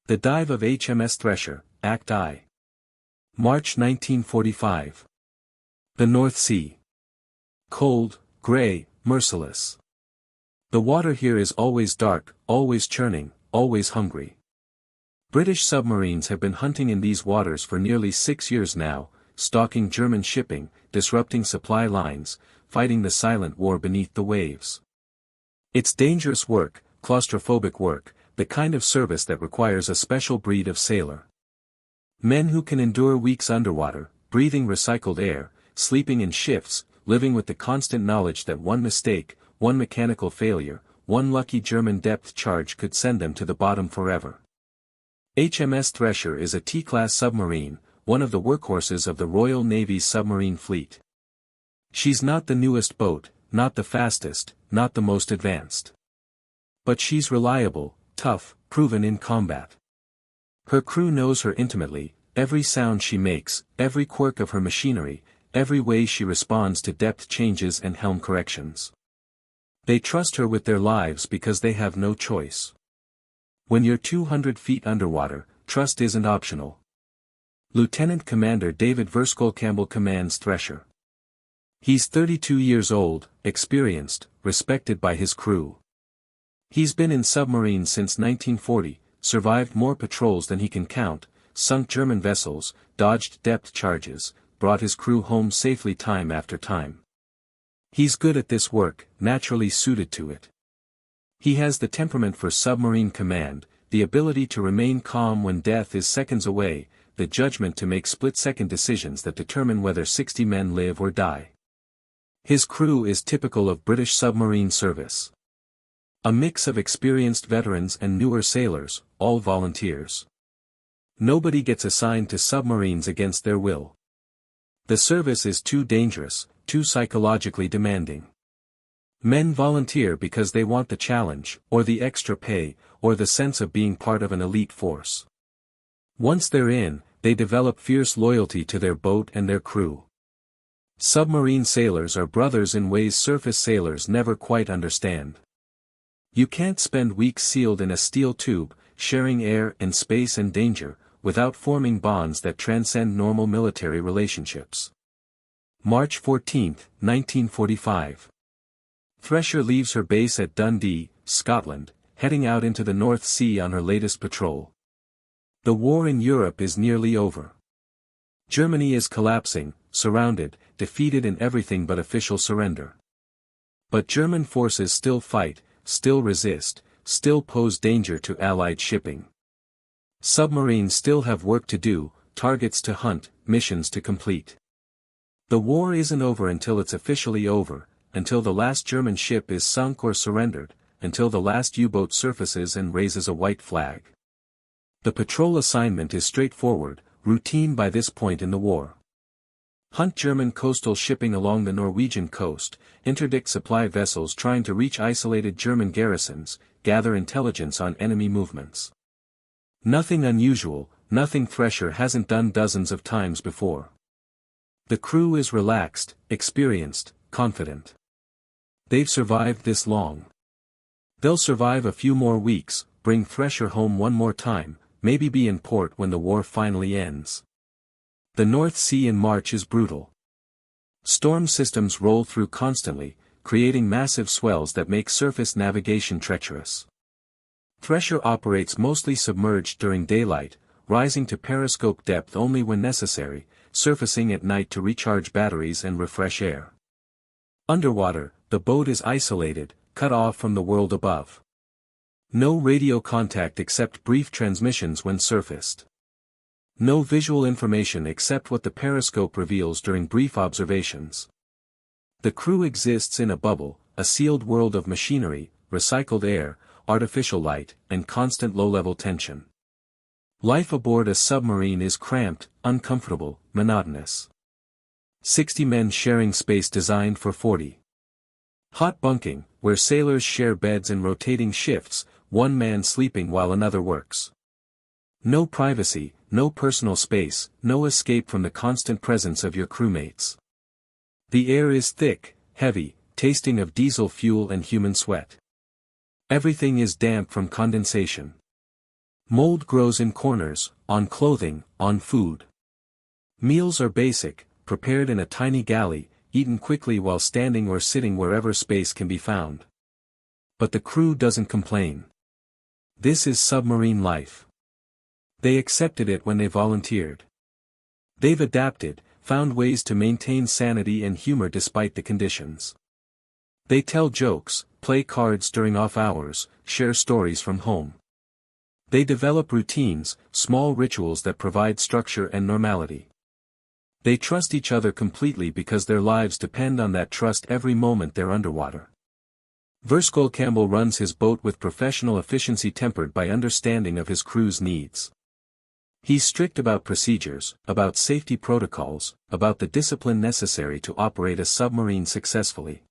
The Dive of HMS Thresher, Act I. March 1945. The North Sea. Cold, grey, merciless. The water here is always dark, always churning, always hungry. British submarines have been hunting in these waters for nearly 6 years now, stalking German shipping, disrupting supply lines, fighting the silent war beneath the waves. It's dangerous work, claustrophobic work, the kind of service that requires a special breed of sailor. Men who can endure weeks underwater, breathing recycled air, sleeping in shifts, living with the constant knowledge that one mistake, one mechanical failure, one lucky German depth charge could send them to the bottom forever. HMS Thresher is a T-class submarine, one of the workhorses of the Royal Navy's submarine fleet. She's not the newest boat, not the fastest, not the most advanced. But she's reliable, tough, proven in combat. Her crew knows her intimately, every sound she makes, every quirk of her machinery, every way she responds to depth changes and helm corrections. They trust her with their lives because they have no choice. When you're 200 feet underwater, trust isn't optional. Lieutenant Commander David Verskell Campbell commands Thresher. He's 32 years old, experienced, respected by his crew. He's been in submarines since 1940, survived more patrols than he can count, sunk German vessels, dodged depth charges, brought his crew home safely time after time. He's good at this work, naturally suited to it. He has the temperament for submarine command, the ability to remain calm when death is seconds away, the judgment to make split-second decisions that determine whether 60 men live or die. His crew is typical of British submarine service. A mix of experienced veterans and newer sailors, all volunteers. Nobody gets assigned to submarines against their will. The service is too dangerous, too psychologically demanding. Men volunteer because they want the challenge, or the extra pay, or the sense of being part of an elite force. Once they're in, they develop fierce loyalty to their boat and their crew. Submarine sailors are brothers in ways surface sailors never quite understand. You can't spend weeks sealed in a steel tube, sharing air and space and danger, without forming bonds that transcend normal military relationships. March 14, 1945. Thresher leaves her base at Dundee, Scotland, heading out into the North Sea on her latest patrol. The war in Europe is nearly over. Germany is collapsing, surrounded, defeated in everything but official surrender. But German forces still fight, still resist, still pose danger to Allied shipping. Submarines still have work to do, targets to hunt, missions to complete. The war isn't over until it's officially over, until the last German ship is sunk or surrendered, until the last U-boat surfaces and raises a white flag. The patrol assignment is straightforward, routine by this point in the war. Hunt German coastal shipping along the Norwegian coast, interdict supply vessels trying to reach isolated German garrisons, gather intelligence on enemy movements. Nothing unusual, nothing Thresher hasn't done dozens of times before. The crew is relaxed, experienced, confident. They've survived this long. They'll survive a few more weeks, bring Thresher home one more time, maybe be in port when the war finally ends. The North Sea in March is brutal. Storm systems roll through constantly, creating massive swells that make surface navigation treacherous. Thresher operates mostly submerged during daylight, rising to periscope depth only when necessary, surfacing at night to recharge batteries and refresh air. Underwater, the boat is isolated, cut off from the world above. No radio contact except brief transmissions when surfaced. No visual information except what the periscope reveals during brief observations. The crew exists in a bubble, a sealed world of machinery, recycled air, artificial light, and constant low-level tension. Life aboard a submarine is cramped, uncomfortable, monotonous. 60 men sharing space designed for 40. Hot bunking, where sailors share beds in rotating shifts, one man sleeping while another works. No privacy, no personal space, no escape from the constant presence of your crewmates. The air is thick, heavy, tasting of diesel fuel and human sweat. Everything is damp from condensation. Mold grows in corners, on clothing, on food. Meals are basic, prepared in a tiny galley, eaten quickly while standing or sitting wherever space can be found. But the crew doesn't complain. This is submarine life. They accepted it when they volunteered. They've adapted, found ways to maintain sanity and humor despite the conditions. They tell jokes, play cards during off hours, share stories from home. They develop routines, small rituals that provide structure and normality. They trust each other completely because their lives depend on that trust every moment they're underwater. Verskol Campbell runs his boat with professional efficiency tempered by understanding of his crew's needs. He's strict about procedures, about safety protocols, about the discipline necessary to operate a submarine successfully.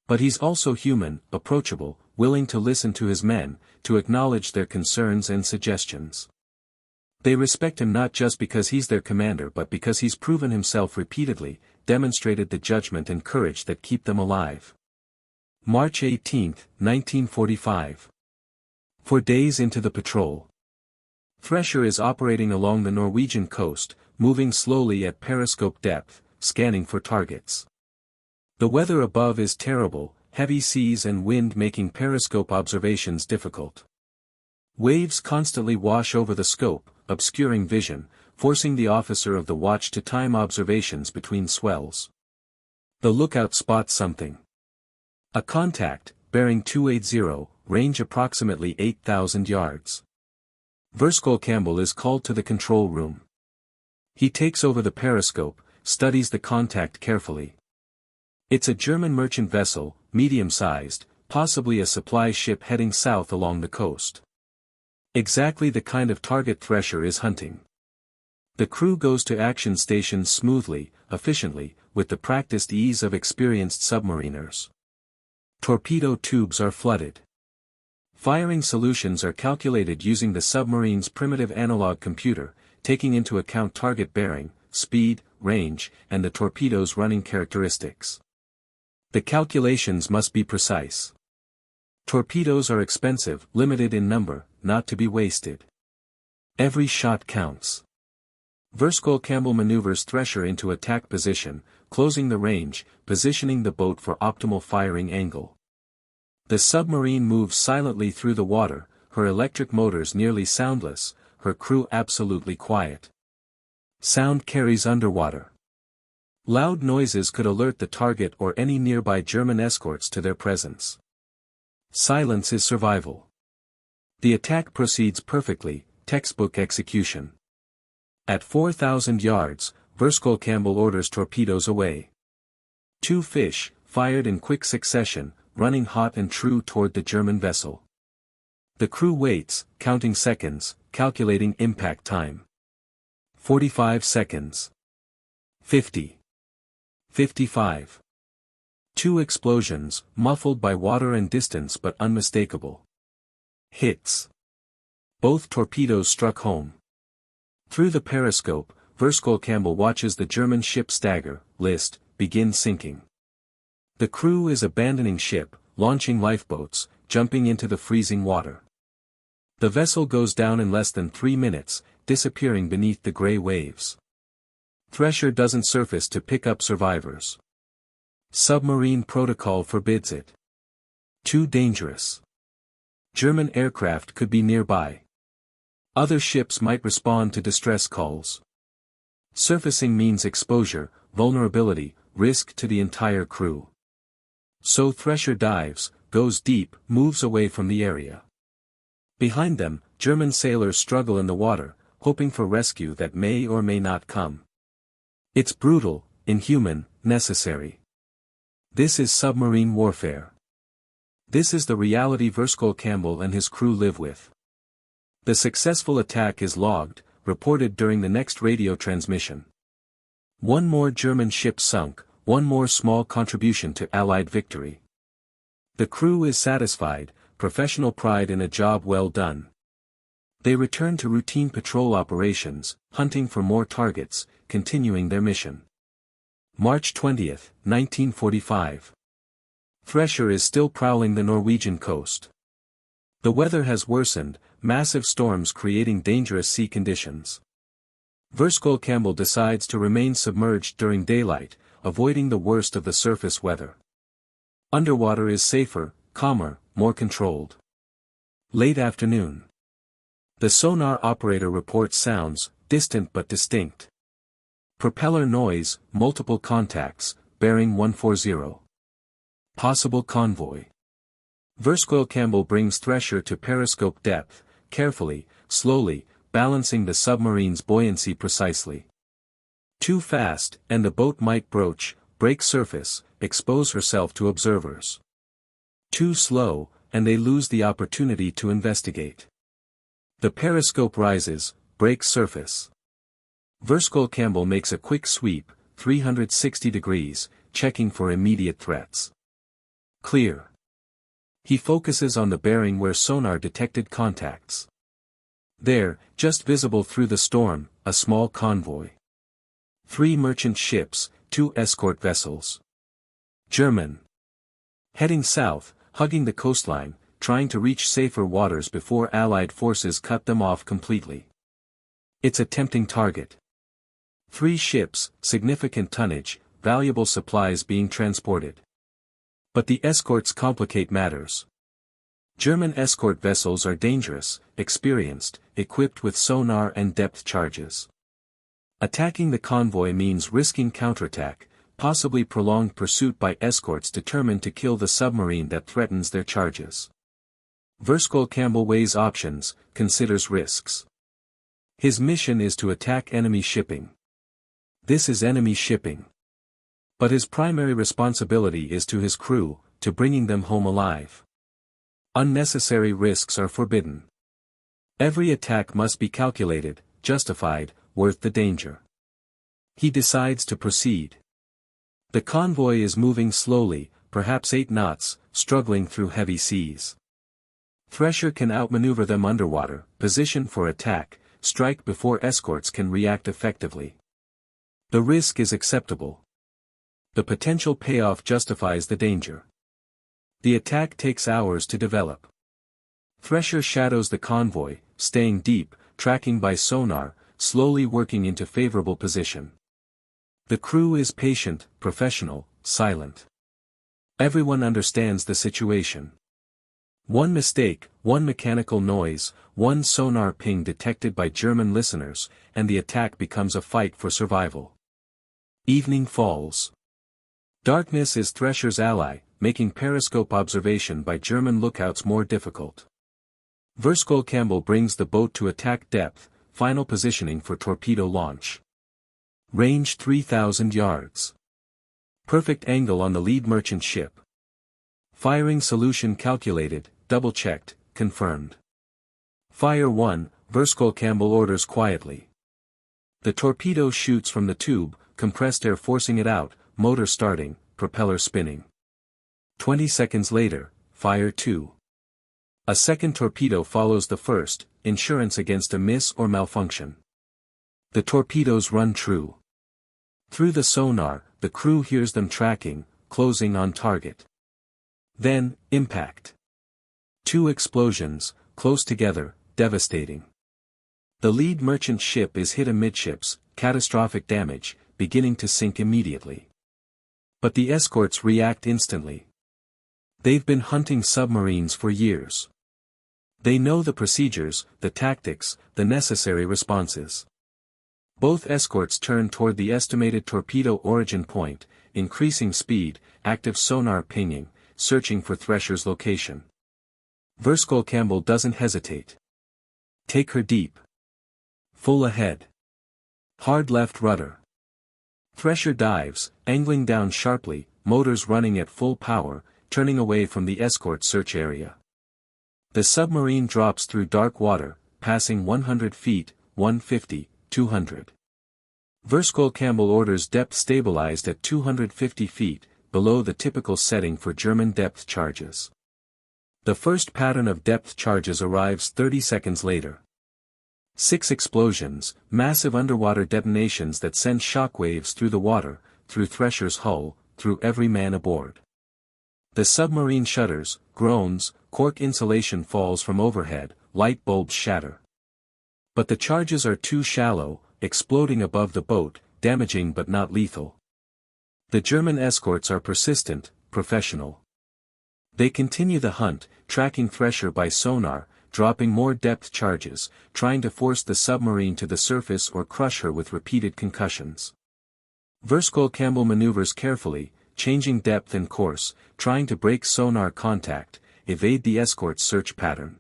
But he's also human, approachable, willing to listen to his men, to acknowledge their concerns and suggestions. They respect him not just because he's their commander but because he's proven himself repeatedly, demonstrated the judgment and courage that keep them alive. March 18, 1945. 4 days into the patrol. Thresher is operating along the Norwegian coast, moving slowly at periscope depth, scanning for targets. The weather above is terrible, heavy seas and wind making periscope observations difficult. Waves constantly wash over the scope, obscuring vision, forcing the officer of the watch to time observations between swells. The lookout spots something. A contact, bearing 280, range approximately 8,000 yards. Verskol Campbell is called to the control room. He takes over the periscope, studies the contact carefully. It's a German merchant vessel, medium-sized, possibly a supply ship heading south along the coast. Exactly the kind of target Thresher is hunting. The crew goes to action stations smoothly, efficiently, with the practiced ease of experienced submariners. Torpedo tubes are flooded. Firing solutions are calculated using the submarine's primitive analog computer, taking into account target bearing, speed, range, and the torpedo's running characteristics. The calculations must be precise. Torpedoes are expensive, limited in number, not to be wasted. Every shot counts. Verskol Campbell maneuvers Thresher into attack position, closing the range, positioning the boat for optimal firing angle. The submarine moves silently through the water, her electric motors nearly soundless, her crew absolutely quiet. Sound carries underwater. Loud noises could alert the target or any nearby German escorts to their presence. Silence is survival. The attack proceeds perfectly, textbook execution. At 4,000 yards, Verskol Campbell orders torpedoes away. 2 fish, fired in quick succession, running hot and true toward the German vessel. The crew waits, counting seconds, calculating impact time. 45 seconds. 50. 55. 2 explosions, muffled by water and distance but unmistakable. Hits. Both torpedoes struck home. Through the periscope, Verskol Campbell watches the German ship stagger, list, begin sinking. The crew is abandoning ship, launching lifeboats, jumping into the freezing water. The vessel goes down in less than 3 minutes, disappearing beneath the gray waves. Thresher doesn't surface to pick up survivors. Submarine protocol forbids it. Too dangerous. German aircraft could be nearby. Other ships might respond to distress calls. Surfacing means exposure, vulnerability, risk to the entire crew. So Thresher dives, goes deep, moves away from the area. Behind them, German sailors struggle in the water, hoping for rescue that may or may not come. It's brutal, inhuman, necessary. This is submarine warfare. This is the reality Verskol Campbell and his crew live with. The successful attack is logged, reported during the next radio transmission. 1 more German ship sunk, 1 more small contribution to Allied victory. The crew is satisfied, professional pride in a job well done. They return to routine patrol operations, hunting for more targets, continuing their mission. March 20, 1945. Thresher is still prowling the Norwegian coast. The weather has worsened, massive storms creating dangerous sea conditions. Verskol Campbell decides to remain submerged during daylight, avoiding the worst of the surface weather. Underwater is safer, calmer, more controlled. Late afternoon. The sonar operator reports sounds, distant but distinct. Propeller noise, multiple contacts, bearing 140. Possible convoy. Verskol Campbell brings Thresher to periscope depth, carefully, slowly, balancing the submarine's buoyancy precisely. Too fast, and the boat might break surface, expose herself to observers. Too slow, and they lose the opportunity to investigate. The periscope rises, breaks surface. Verskol Campbell makes a quick sweep, 360 degrees, checking for immediate threats. Clear. He focuses on the bearing where sonar detected contacts. There, just visible through the storm, a small convoy. 3 merchant ships, 2 escort vessels. German. Heading south, hugging the coastline, trying to reach safer waters before Allied forces cut them off completely. It's a tempting target. 3 ships, significant tonnage, valuable supplies being transported. But the escorts complicate matters. German escort vessels are dangerous, experienced, equipped with sonar and depth charges. Attacking the convoy means risking counterattack, possibly prolonged pursuit by escorts determined to kill the submarine that threatens their charges. Verskol Campbell weighs options, considers risks. His mission is to attack enemy shipping. This is enemy shipping. But his primary responsibility is to his crew, to bringing them home alive. Unnecessary risks are forbidden. Every attack must be calculated, justified, worth the danger. He decides to proceed. The convoy is moving slowly, perhaps 8 knots, struggling through heavy seas. Thresher can outmaneuver them underwater, position for attack, strike before escorts can react effectively. The risk is acceptable. The potential payoff justifies the danger. The attack takes hours to develop. Thresher shadows the convoy, staying deep, tracking by sonar, slowly working into favorable position. The crew is patient, professional, silent. Everyone understands the situation. One mistake, one mechanical noise, one sonar ping detected by German listeners, and the attack becomes a fight for survival. Evening falls. Darkness is Thresher's ally, making periscope observation by German lookouts more difficult. Verskol Campbell brings the boat to attack depth, final positioning for torpedo launch. Range 3,000 yards. Perfect angle on the lead merchant ship. Firing solution calculated, double-checked, confirmed. Fire 1, Verskol Campbell orders quietly. The torpedo shoots from the tube, compressed air forcing it out, motor starting, propeller spinning. 20 seconds later, fire 2. A second torpedo follows the first, insurance against a miss or malfunction. The torpedoes run true. Through the sonar, the crew hears them tracking, closing on target. Then, impact. 2 explosions, close together, devastating. The lead merchant ship is hit amidships, catastrophic damage, beginning to sink immediately. But the escorts react instantly. They've been hunting submarines for years. They know the procedures, the tactics, the necessary responses. Both escorts turn toward the estimated torpedo origin point, increasing speed, active sonar pinging, searching for Thresher's location. Verskol Campbell doesn't hesitate. Take her deep. Full ahead. Hard left rudder. Thresher dives, angling down sharply, motors running at full power, turning away from the escort search area. The submarine drops through dark water, passing 100 feet, 150, 200. Verskol Campbell orders depth stabilized at 250 feet, below the typical setting for German depth charges. The first pattern of depth charges arrives 30 seconds later. 6 explosions, massive underwater detonations that send shockwaves through the water, through Thresher's hull, through every man aboard. The submarine shudders, groans, cork insulation falls from overhead, light bulbs shatter. But the charges are too shallow, exploding above the boat, damaging but not lethal. The German escorts are persistent, professional. They continue the hunt, tracking Thresher by sonar, dropping more depth charges, trying to force the submarine to the surface or crush her with repeated concussions. Verskol-Campbell maneuvers carefully, changing depth and course, trying to break sonar contact, evade the escort's search pattern.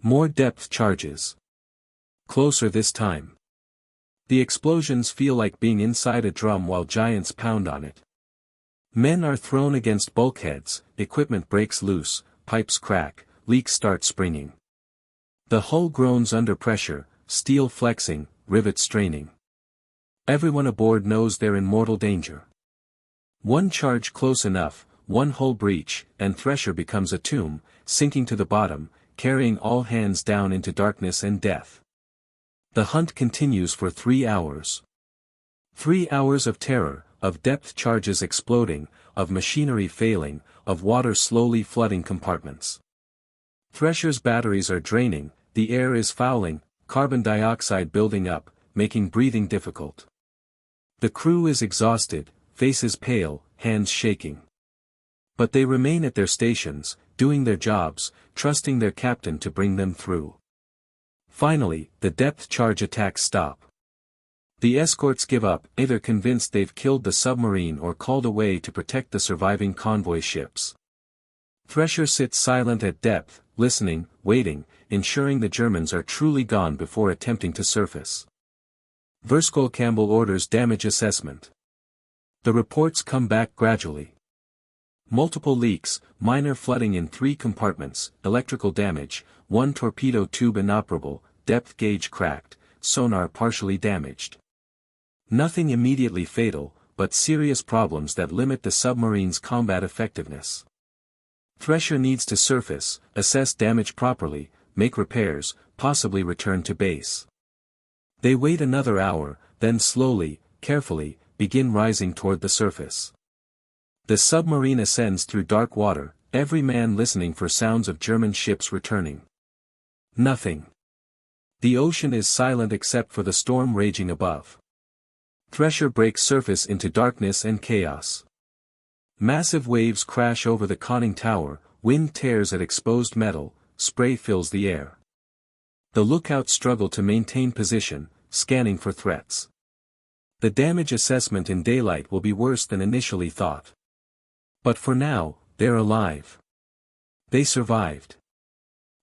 More depth charges. Closer this time. The explosions feel like being inside a drum while giants pound on it. Men are thrown against bulkheads, equipment breaks loose, pipes crack, leaks start springing. The hull groans under pressure, steel flexing, rivets straining. Everyone aboard knows they're in mortal danger. One charge close enough, one hull breach, and Thresher becomes a tomb, sinking to the bottom, carrying all hands down into darkness and death. The hunt continues for 3 hours. 3 hours of terror, of depth charges exploding, of machinery failing, of water slowly flooding compartments. Thresher's batteries are draining, the air is fouling, carbon dioxide building up, making breathing difficult. The crew is exhausted, faces pale, hands shaking. But they remain at their stations, doing their jobs, trusting their captain to bring them through. Finally, the depth charge attacks stop. The escorts give up, either convinced they've killed the submarine or called away to protect the surviving convoy ships. Thresher sits silent at depth, listening, waiting, ensuring the Germans are truly gone before attempting to surface. Verskol-Campbell orders damage assessment. The reports come back gradually. Multiple leaks, minor flooding in 3 compartments, electrical damage, 1 torpedo tube inoperable, depth gauge cracked, sonar partially damaged. Nothing immediately fatal, but serious problems that limit the submarine's combat effectiveness. Thresher needs to surface, assess damage properly, make repairs, possibly return to base. They wait another hour, then slowly, carefully, begin rising toward the surface. The submarine ascends through dark water, every man listening for sounds of German ships returning. Nothing. The ocean is silent except for the storm raging above. Thresher breaks surface into darkness and chaos. Massive waves crash over the conning tower, wind tears at exposed metal, spray fills the air. The lookouts struggle to maintain position, scanning for threats. The damage assessment in daylight will be worse than initially thought. But for now, they're alive. They survived.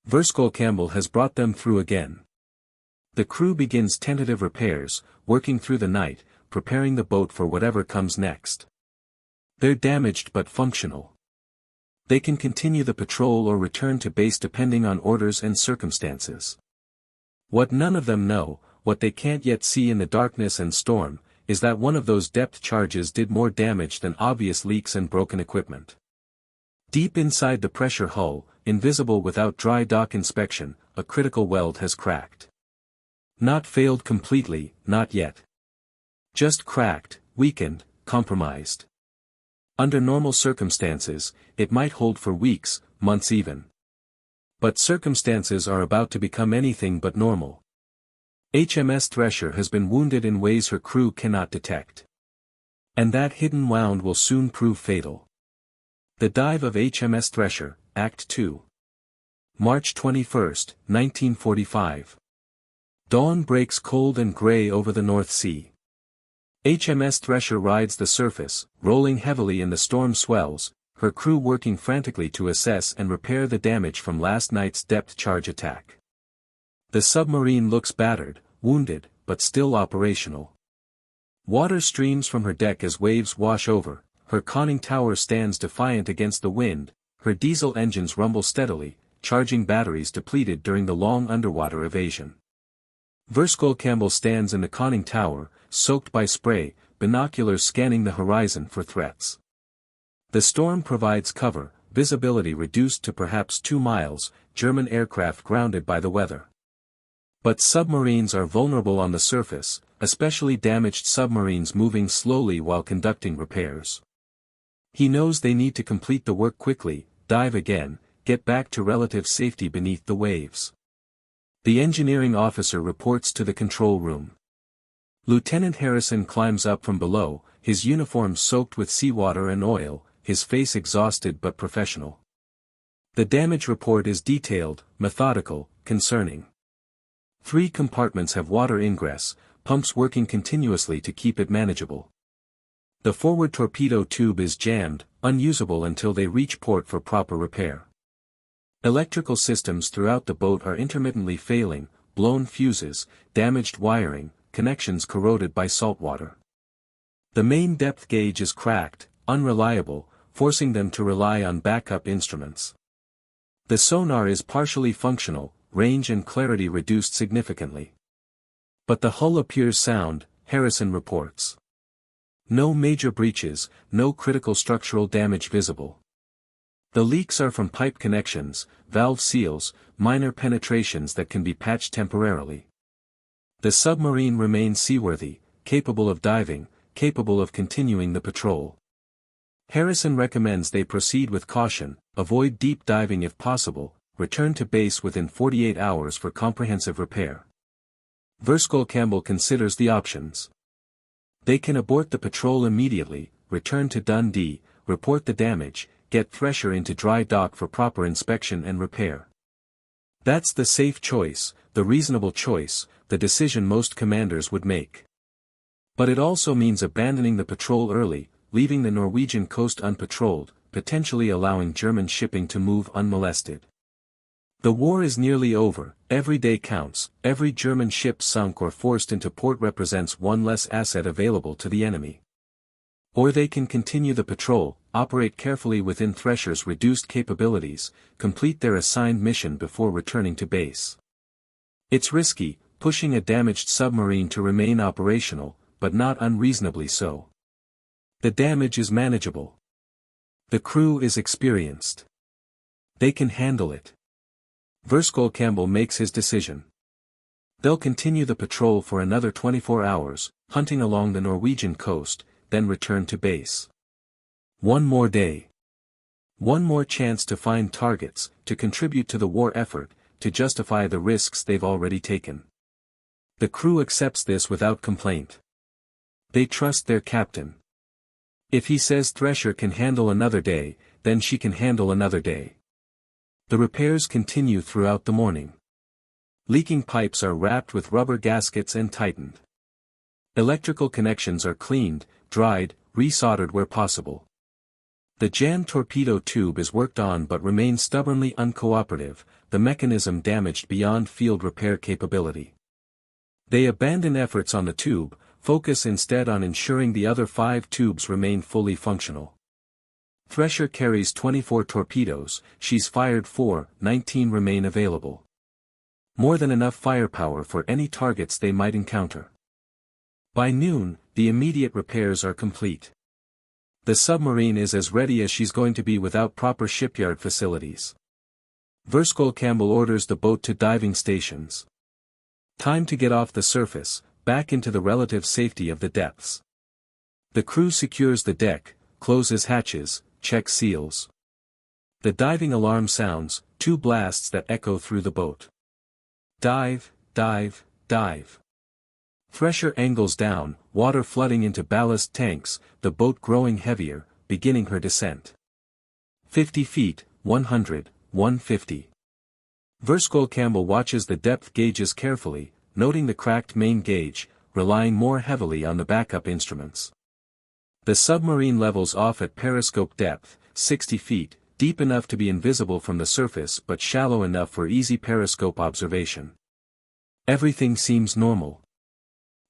Verskol-Campbell has brought them through again. The crew begins tentative repairs, working through the night, preparing the boat for whatever comes next. They're damaged but functional. They can continue the patrol or return to base depending on orders and circumstances. What none of them know, what they can't yet see in the darkness and storm, is that one of those depth charges did more damage than obvious leaks and broken equipment. Deep inside the pressure hull, invisible without dry dock inspection, a critical weld has cracked. Not failed completely, not yet. Just cracked, weakened, compromised. Under normal circumstances, it might hold for weeks, months even. But circumstances are about to become anything but normal. HMS Thresher has been wounded in ways her crew cannot detect. And that hidden wound will soon prove fatal. The Dive of HMS Thresher, Act 2. March 21, 1945. Dawn breaks cold and gray over the North Sea. HMS Thresher rides the surface, rolling heavily in the storm swells, her crew working frantically to assess and repair the damage from last night's depth charge attack. The submarine looks battered, wounded, but still operational. Water streams from her deck as waves wash over, her conning tower stands defiant against the wind, her diesel engines rumble steadily, charging batteries depleted during the long underwater evasion. Verskol-Campbell stands in the conning tower, soaked by spray, binoculars scanning the horizon for threats. The storm provides cover, visibility reduced to perhaps 2 miles, German aircraft grounded by the weather. But submarines are vulnerable on the surface, especially damaged submarines moving slowly while conducting repairs. He knows they need to complete the work quickly, dive again, get back to relative safety beneath the waves. The engineering officer reports to the control room. Lieutenant Harrison climbs up from below, his uniform soaked with seawater and oil, his face exhausted but professional. The damage report is detailed, methodical, concerning. 3 compartments have water ingress, pumps working continuously to keep it manageable. The forward torpedo tube is jammed, unusable until they reach port for proper repair. Electrical systems throughout the boat are intermittently failing, blown fuses, damaged wiring, connections corroded by saltwater. The main depth gauge is cracked, unreliable, forcing them to rely on backup instruments. The sonar is partially functional, range and clarity reduced significantly. But the hull appears sound, Harrison reports. No major breaches, no critical structural damage visible. The leaks are from pipe connections, valve seals, minor penetrations that can be patched temporarily. The submarine remains seaworthy, capable of diving, capable of continuing the patrol. Harrison recommends they proceed with caution, avoid deep diving if possible, return to base within 48 hours for comprehensive repair. Campbell considers the options. They can abort the patrol immediately, return to Dundee, report the damage, get Thresher into dry dock for proper inspection and repair. That's the safe choice, the reasonable choice, the decision most commanders would make. But it also means abandoning the patrol early, leaving the Norwegian coast unpatrolled, potentially allowing German shipping to move unmolested. The war is nearly over, every day counts, every German ship sunk or forced into port represents one less asset available to the enemy. Or they can continue the patrol, operate carefully within Thresher's reduced capabilities, complete their assigned mission before returning to base. It's risky, pushing a damaged submarine to remain operational, but not unreasonably so. The damage is manageable. The crew is experienced. They can handle it. Campbell makes his decision. They'll continue the patrol for another 24 hours, hunting along the Norwegian coast, then return to base. One more day. One more chance to find targets, to contribute to the war effort, to justify the risks they've already taken. The crew accepts this without complaint. They trust their captain. If he says Thresher can handle another day, then she can handle another day. The repairs continue throughout the morning. Leaking pipes are wrapped with rubber gaskets and tightened. Electrical connections are cleaned, dried, resoldered where possible. The jammed torpedo tube is worked on but remains stubbornly uncooperative, the mechanism damaged beyond field repair capability. They abandon efforts on the tube, focus instead on ensuring the other 5 tubes remain fully functional. Thresher carries 24 torpedoes, she's fired 4, 19 remain available. More than enough firepower for any targets they might encounter. By noon, the immediate repairs are complete. The submarine is as ready as she's going to be without proper shipyard facilities. Campbell orders the boat to diving stations. Time to get off the surface, back into the relative safety of the depths. The crew secures the deck, closes hatches, checks seals. The diving alarm sounds, 2 blasts that echo through the boat. Dive, dive, dive. Thresher angles down, water flooding into ballast tanks, the boat growing heavier, beginning her descent. 50 feet, 100, 150. Campbell watches the depth gauges carefully, noting the cracked main gauge, relying more heavily on the backup instruments. The submarine levels off at periscope depth, 60 feet, deep enough to be invisible from the surface but shallow enough for easy periscope observation. Everything seems normal.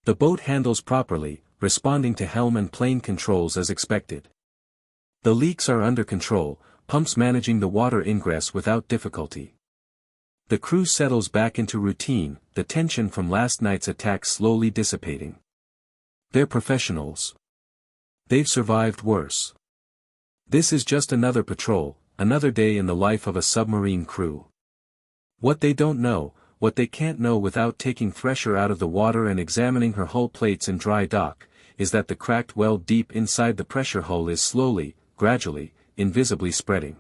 The boat handles properly, responding to helm and plane controls as expected. The leaks are under control, pumps managing the water ingress without difficulty. The crew settles back into routine, the tension from last night's attack slowly dissipating. They're professionals. They've survived worse. This is just another patrol, another day in the life of a submarine crew. What they don't know, what they can't know without taking Thresher out of the water and examining her hull plates in dry dock, is that the cracked weld deep inside the pressure hull is slowly, gradually, invisibly spreading.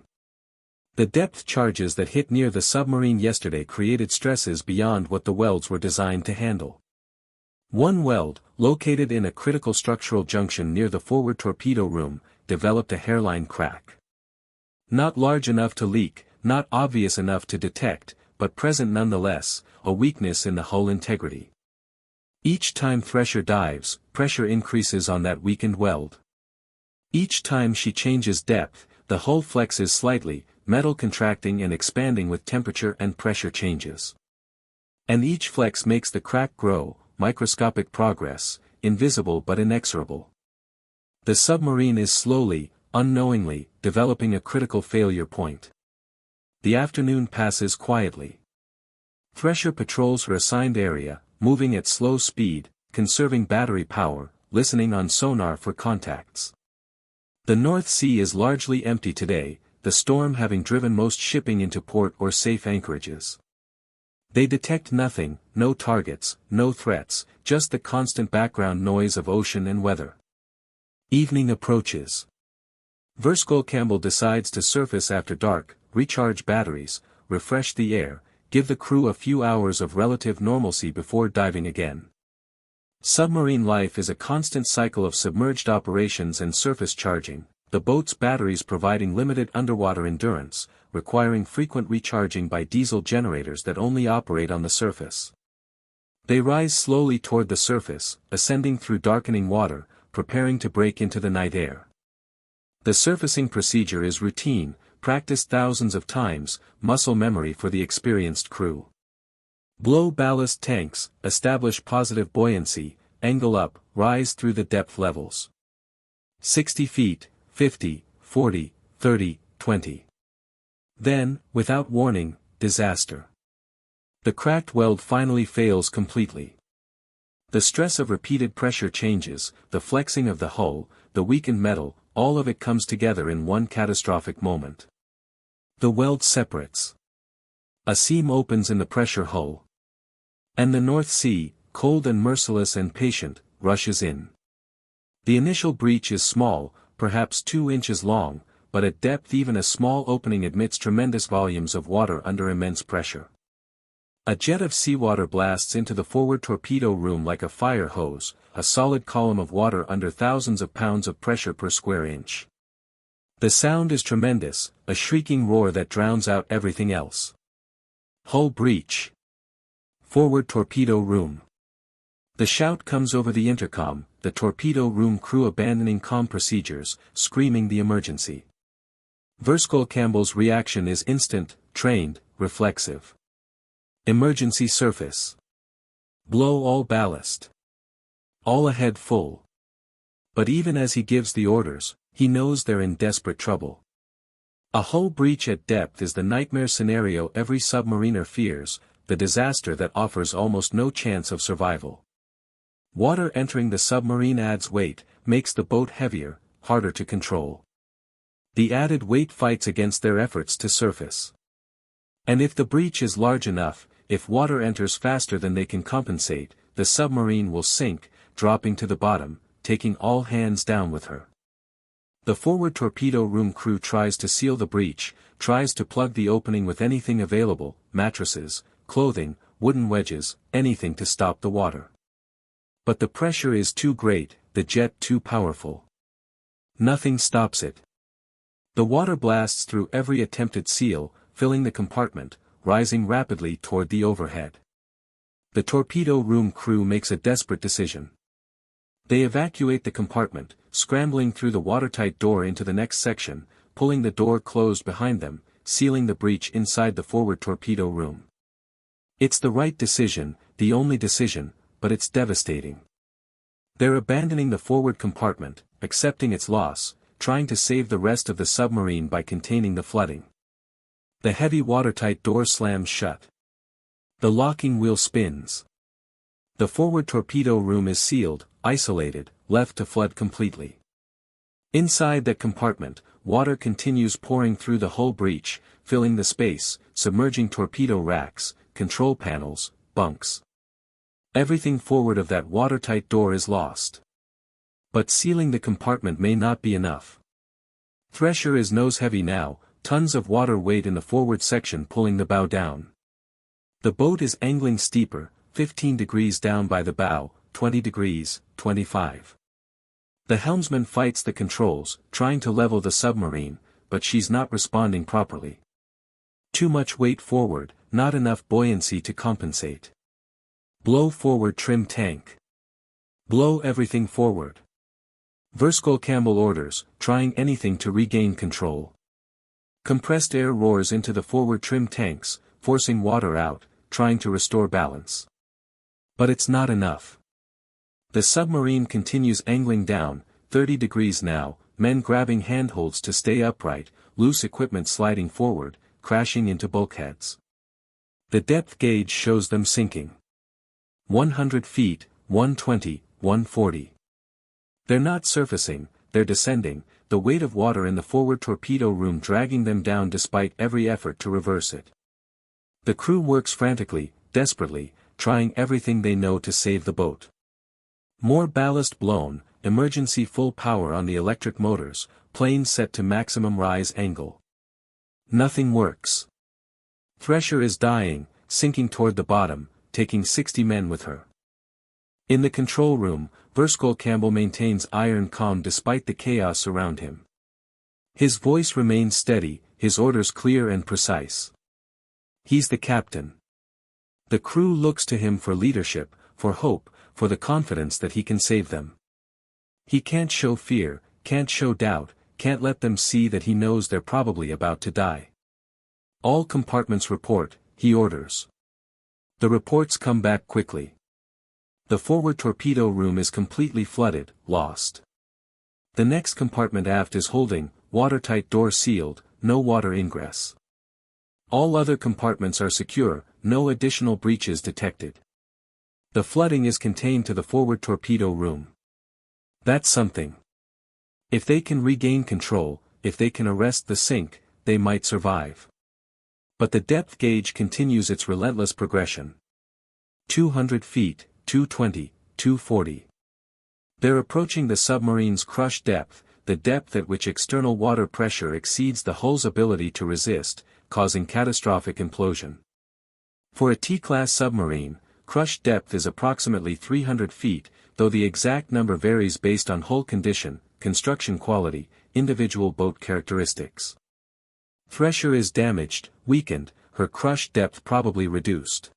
The depth charges that hit near the submarine yesterday created stresses beyond what the welds were designed to handle. One weld, located in a critical structural junction near the forward torpedo room, developed a hairline crack. Not large enough to leak, not obvious enough to detect, but present nonetheless, a weakness in the hull integrity. Each time Thresher dives, pressure increases on that weakened weld. Each time she changes depth, the hull flexes slightly, metal contracting and expanding with temperature and pressure changes. And each flex makes the crack grow, microscopic progress, invisible but inexorable. The submarine is slowly, unknowingly, developing a critical failure point. The afternoon passes quietly. Thresher patrols her assigned area, moving at slow speed, conserving battery power, listening on sonar for contacts. The North Sea is largely empty today, the storm having driven most shipping into port or safe anchorages. They detect nothing, no targets, no threats, just the constant background noise of ocean and weather. Evening approaches. Campbell decides to surface after dark, recharge batteries, refresh the air, give the crew a few hours of relative normalcy before diving again. Submarine life is a constant cycle of submerged operations and surface charging, the boat's batteries providing limited underwater endurance, requiring frequent recharging by diesel generators that only operate on the surface. They rise slowly toward the surface, ascending through darkening water, preparing to break into the night air. The surfacing procedure is routine, practiced thousands of times, muscle memory for the experienced crew. Blow ballast tanks, establish positive buoyancy, angle up, rise through the depth levels. 60 feet, 50, 40, 30, 20. Then, without warning, disaster. The cracked weld finally fails completely. The stress of repeated pressure changes, the flexing of the hull, the weakened metal, all of it comes together in one catastrophic moment. The weld separates. A seam opens in the pressure hull. And the North Sea, cold and merciless and patient, rushes in. The initial breach is small, perhaps 2 inches long, but at depth even a small opening admits tremendous volumes of water under immense pressure. A jet of seawater blasts into the forward torpedo room like a fire hose, a solid column of water under thousands of pounds of pressure per square inch. The sound is tremendous, a shrieking roar that drowns out everything else. Hull breach. Forward torpedo room. The shout comes over the intercom, the torpedo room crew abandoning comm procedures, screaming the emergency. Campbell's reaction is instant, trained, reflexive. Emergency surface. Blow all ballast. All ahead full. But even as he gives the orders, he knows they're in desperate trouble. A hull breach at depth is the nightmare scenario every submariner fears, the disaster that offers almost no chance of survival. Water entering the submarine adds weight, makes the boat heavier, harder to control. The added weight fights against their efforts to surface. And if the breach is large enough, if water enters faster than they can compensate, the submarine will sink, dropping to the bottom, taking all hands down with her. The forward torpedo room crew tries to seal the breach, tries to plug the opening with anything available, mattresses, clothing, wooden wedges, anything to stop the water. But the pressure is too great, the jet too powerful. Nothing stops it. The water blasts through every attempted seal, filling the compartment, rising rapidly toward the overhead. The torpedo room crew makes a desperate decision. They evacuate the compartment, scrambling through the watertight door into the next section, pulling the door closed behind them, sealing the breach inside the forward torpedo room. It's the right decision, the only decision, but it's devastating. They're abandoning the forward compartment, accepting its loss, trying to save the rest of the submarine by containing the flooding. The heavy watertight door slams shut. The locking wheel spins. The forward torpedo room is sealed, isolated, left to flood completely. Inside that compartment, water continues pouring through the hull breach, filling the space, submerging torpedo racks, control panels, bunks. Everything forward of that watertight door is lost. But sealing the compartment may not be enough. Thresher is nose-heavy now, tons of water wait in the forward section pulling the bow down. The boat is angling steeper, 15 degrees down by the bow, 20 degrees, 25. The helmsman fights the controls, trying to level the submarine, but she's not responding properly. Too much weight forward, not enough buoyancy to compensate. Blow forward trim tank. Blow everything forward. Verskol Campbell orders, trying anything to regain control. Compressed air roars into the forward trim tanks, forcing water out, trying to restore balance. But it's not enough. The submarine continues angling down, 30 degrees now, men grabbing handholds to stay upright, loose equipment sliding forward, crashing into bulkheads. The depth gauge shows them sinking. 100 feet, 120, 140. They're not surfacing, they're descending, the weight of water in the forward torpedo room dragging them down despite every effort to reverse it. The crew works frantically, desperately, trying everything they know to save the boat. More ballast blown, emergency full power on the electric motors, plane set to maximum rise angle. Nothing works. Thresher is dying, sinking toward the bottom, taking 60 men with her. In the control room, Verskol Campbell maintains iron calm despite the chaos around him. His voice remains steady, his orders clear and precise. He's the captain. The crew looks to him for leadership, for hope, for the confidence that he can save them. He can't show fear, can't show doubt, can't let them see that he knows they're probably about to die. All compartments report, he orders. The reports come back quickly. The forward torpedo room is completely flooded, lost. The next compartment aft is holding, watertight door sealed, no water ingress. All other compartments are secure, no additional breaches detected. The flooding is contained to the forward torpedo room. That's something. If they can regain control, if they can arrest the sink, they might survive. But the depth gauge continues its relentless progression. 200 feet, 220, 240. They're approaching the submarine's crush depth, the depth at which external water pressure exceeds the hull's ability to resist, causing catastrophic implosion. For a T-class submarine, crush depth is approximately 300 feet, though the exact number varies based on hull condition, construction quality, individual boat characteristics. Thresher is damaged, weakened, her crush depth probably reduced.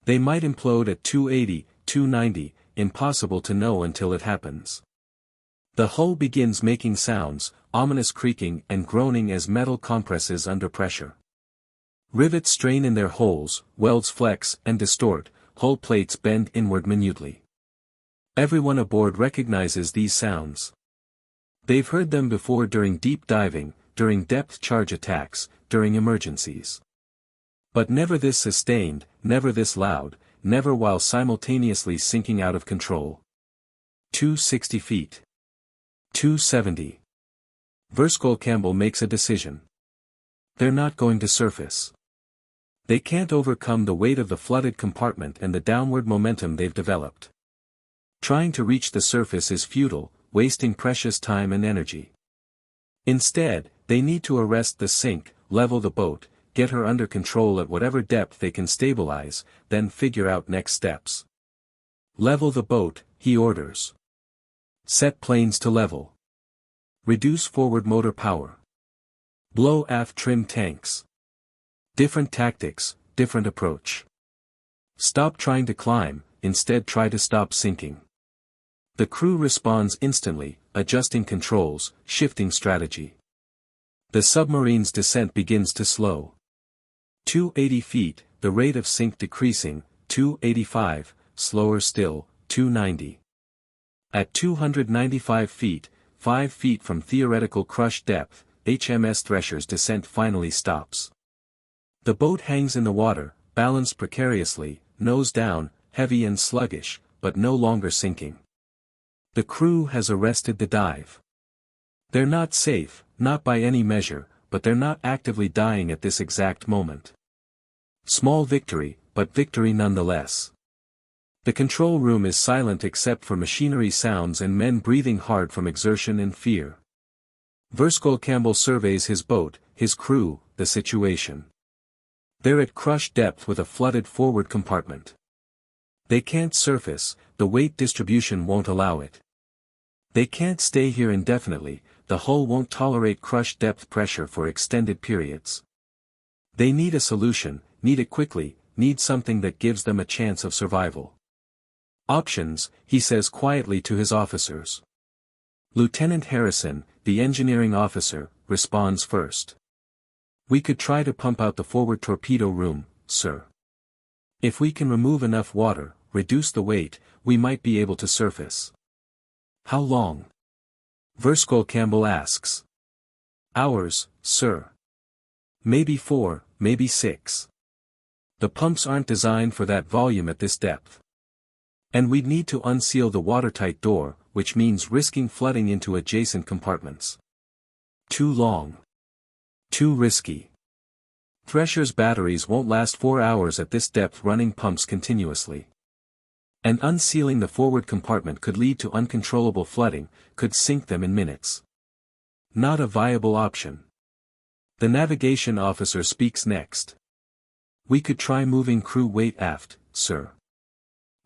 They might implode at 280, 290, impossible to know until it happens. The hull begins making sounds, ominous creaking and groaning as metal compresses under pressure. Rivets strain in their holes, welds flex and distort, hull plates bend inward minutely. Everyone aboard recognizes these sounds. They've heard them before during deep diving, during depth charge attacks, during emergencies. But never this sustained, never this loud, never while simultaneously sinking out of control. 260 feet. 270. Verskol Campbell makes a decision. They're not going to surface. They can't overcome the weight of the flooded compartment and the downward momentum they've developed. Trying to reach the surface is futile, wasting precious time and energy. Instead, they need to arrest the sink, level the boat, get her under control at whatever depth they can stabilize, then figure out next steps. Level the boat, he orders. Set planes to level. Reduce forward motor power. Blow aft trim tanks. Different tactics, different approach. Stop trying to climb, instead try to stop sinking. The crew responds instantly, adjusting controls, shifting strategy. The submarine's descent begins to slow. 280 feet, the rate of sink decreasing, 285, slower still, 290. At 295 feet, 5 feet from theoretical crush depth, HMS Thresher's descent finally stops. The boat hangs in the water, balanced precariously, nose down, heavy and sluggish, but no longer sinking. The crew has arrested the dive. They're not safe, not by any measure, but they're not actively dying at this exact moment. Small victory, but victory nonetheless. The control room is silent except for machinery sounds and men breathing hard from exertion and fear. Verskol Campbell surveys his boat, his crew, the situation. They're at crush depth with a flooded forward compartment. They can't surface, the weight distribution won't allow it. They can't stay here indefinitely, the hull won't tolerate crush depth pressure for extended periods. They need a solution, need it quickly, need something that gives them a chance of survival. Options, he says quietly to his officers. Lieutenant Harrison, the engineering officer, responds first. We could try to pump out the forward torpedo room, sir. If we can remove enough water, reduce the weight, we might be able to surface. How long? Verskol Campbell asks. Hours, sir. Maybe 4, maybe 6. The pumps aren't designed for that volume at this depth. And we'd need to unseal the watertight door, which means risking flooding into adjacent compartments. Too long. Too risky. Thresher's batteries won't last 4 hours at this depth running pumps continuously. And unsealing the forward compartment could lead to uncontrollable flooding, could sink them in minutes. Not a viable option. The navigation officer speaks next. We could try moving crew weight aft, sir.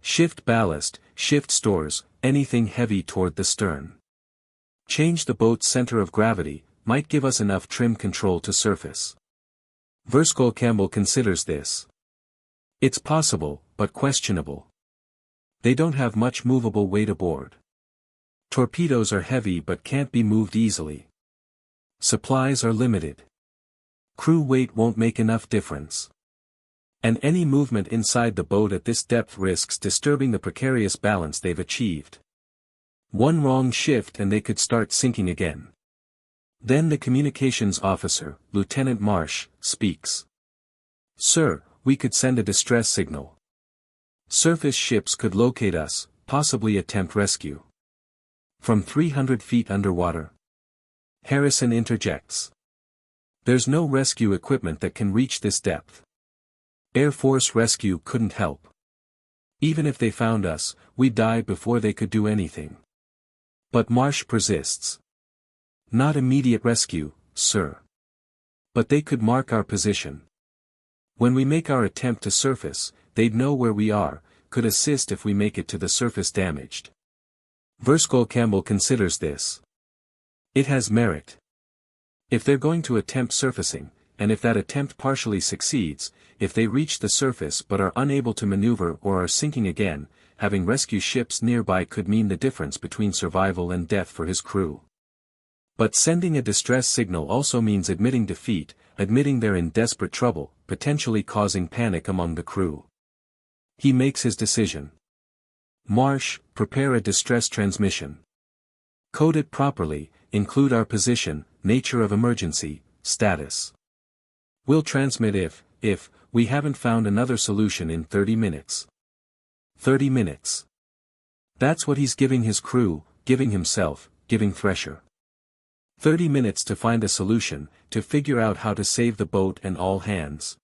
Shift ballast, shift stores, anything heavy toward the stern. Change the boat's center of gravity, might give us enough trim control to surface. Verskol Campbell considers this. It's possible, but questionable. They don't have much movable weight aboard. Torpedoes are heavy but can't be moved easily. Supplies are limited. Crew weight won't make enough difference. And any movement inside the boat at this depth risks disturbing the precarious balance they've achieved. One wrong shift and they could start sinking again. Then the communications officer, Lieutenant Marsh, speaks. Sir, we could send a distress signal. Surface ships could locate us, possibly attempt rescue. From 300 feet underwater. Harrison interjects. There's no rescue equipment that can reach this depth. Air Force rescue couldn't help. Even if they found us, we'd die before they could do anything. But Marsh persists. Not immediate rescue, sir. But they could mark our position. When we make our attempt to surface, they'd know where we are, could assist if we make it to the surface damaged. Verskol Campbell considers this. It has merit. If they're going to attempt surfacing, and if that attempt partially succeeds, if they reach the surface but are unable to maneuver or are sinking again, having rescue ships nearby could mean the difference between survival and death for his crew. But sending a distress signal also means admitting defeat, admitting they're in desperate trouble, potentially causing panic among the crew. He makes his decision. Marsh, prepare a distress transmission. Code it properly, include our position, nature of emergency, status. We'll transmit if, we haven't found another solution in 30 minutes. 30 minutes. That's what he's giving his crew, giving himself, giving Thresher. 30 minutes to find a solution, to figure out how to save the boat and all hands.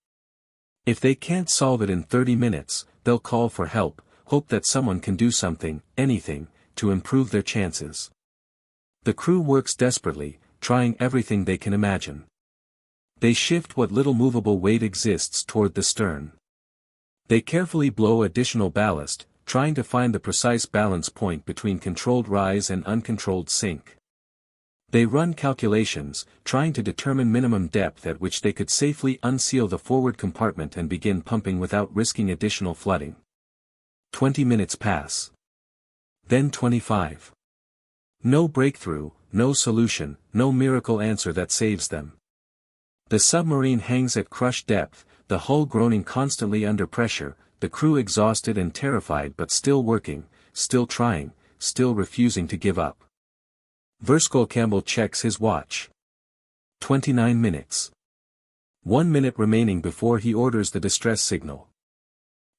If they can't solve it in 30 minutes, they'll call for help, hope that someone can do something, anything, to improve their chances. The crew works desperately, trying everything they can imagine. They shift what little movable weight exists toward the stern. They carefully blow additional ballast, trying to find the precise balance point between controlled rise and uncontrolled sink. They run calculations, trying to determine minimum depth at which they could safely unseal the forward compartment and begin pumping without risking additional flooding. 20 minutes pass. Then 25. No breakthrough, no solution, no miracle answer that saves them. The submarine hangs at crush depth, the hull groaning constantly under pressure, the crew exhausted and terrified but still working, still trying, still refusing to give up. Verskol Campbell checks his watch. 29 minutes. 1 minute remaining before he orders the distress signal.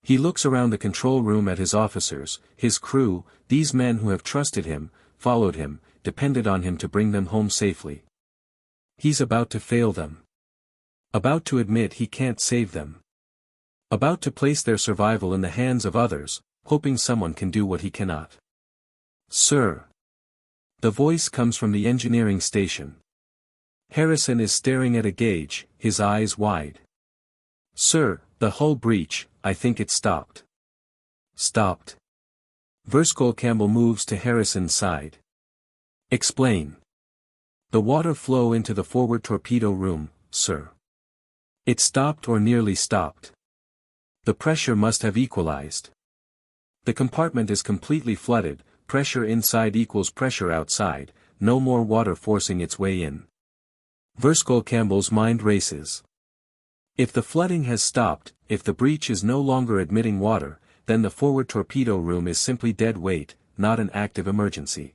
He looks around the control room at his officers, his crew, these men who have trusted him, followed him, depended on him to bring them home safely. He's about to fail them. About to admit he can't save them. About to place their survival in the hands of others, hoping someone can do what he cannot. Sir. The voice comes from the engineering station. Harrison is staring at a gauge, his eyes wide. "Sir, the hull breach, I think it stopped." "Stopped?" Verskol Campbell moves to Harrison's side. "Explain." "The water flow into the forward torpedo room, sir. It stopped or nearly stopped. The pressure must have equalized. The compartment is completely flooded, pressure inside equals pressure outside, no more water forcing its way in." Verskol Campbell's mind races. If the flooding has stopped, if the breach is no longer admitting water, then the forward torpedo room is simply dead weight, not an active emergency.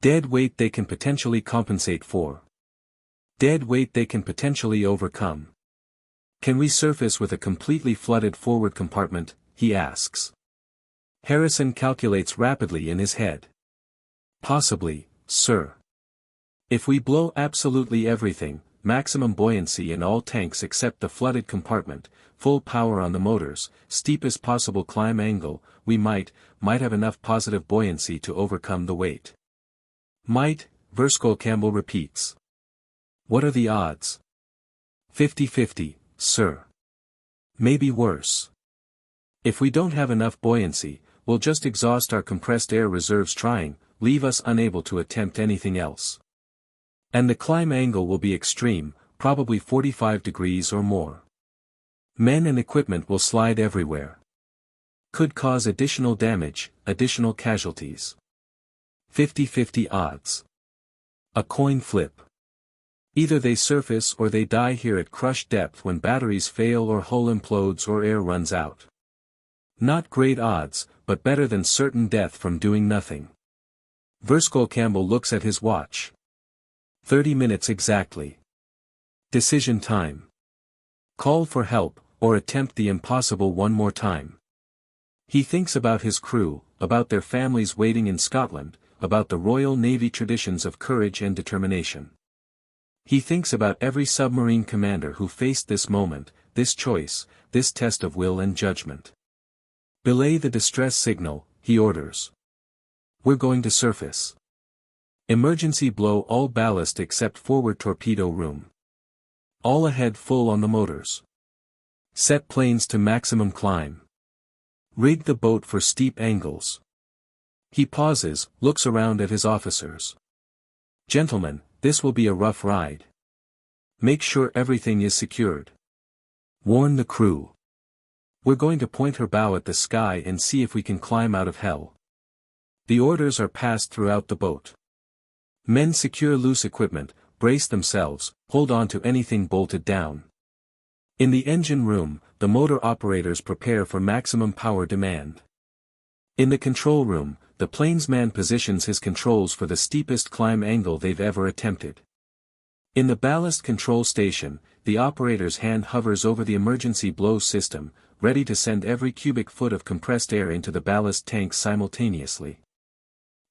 Dead weight they can potentially compensate for. Dead weight they can potentially overcome. "Can we surface with a completely flooded forward compartment?" he asks. Harrison calculates rapidly in his head. "Possibly, sir. If we blow absolutely everything, maximum buoyancy in all tanks except the flooded compartment, full power on the motors, steepest possible climb angle, we might have enough positive buoyancy to overcome the weight." "Might," Verskol Campbell repeats. "What are the odds?" 50-50, sir. Maybe worse. If we don't have enough buoyancy, we'll just exhaust our compressed air reserves trying, leave us unable to attempt anything else. And the climb angle will be extreme, probably 45 degrees or more. Men and equipment will slide everywhere. Could cause additional damage, additional casualties. 50-50 odds. A coin flip. Either they surface or they die here at crush depth when batteries fail or hull implodes or air runs out. Not great odds, but better than certain death from doing nothing. Verskol Campbell looks at his watch. 30 minutes exactly. Decision time. Call for help, or attempt the impossible one more time. He thinks about his crew, about their families waiting in Scotland, about the Royal Navy traditions of courage and determination. He thinks about every submarine commander who faced this moment, this choice, this test of will and judgment. "Belay the distress signal," he orders. "We're going to surface. Emergency blow all ballast except forward torpedo room. All ahead full on the motors. Set planes to maximum climb. Rig the boat for steep angles." He pauses, looks around at his officers. "Gentlemen, this will be a rough ride. Make sure everything is secured. Warn the crew. We're going to point her bow at the sky and see if we can climb out of hell." The orders are passed throughout the boat. Men secure loose equipment, brace themselves, hold on to anything bolted down. In the engine room, the motor operators prepare for maximum power demand. In the control room, the plainsman positions his controls for the steepest climb angle they've ever attempted. In the ballast control station, the operator's hand hovers over the emergency blow system, ready to send every cubic foot of compressed air into the ballast tanks simultaneously.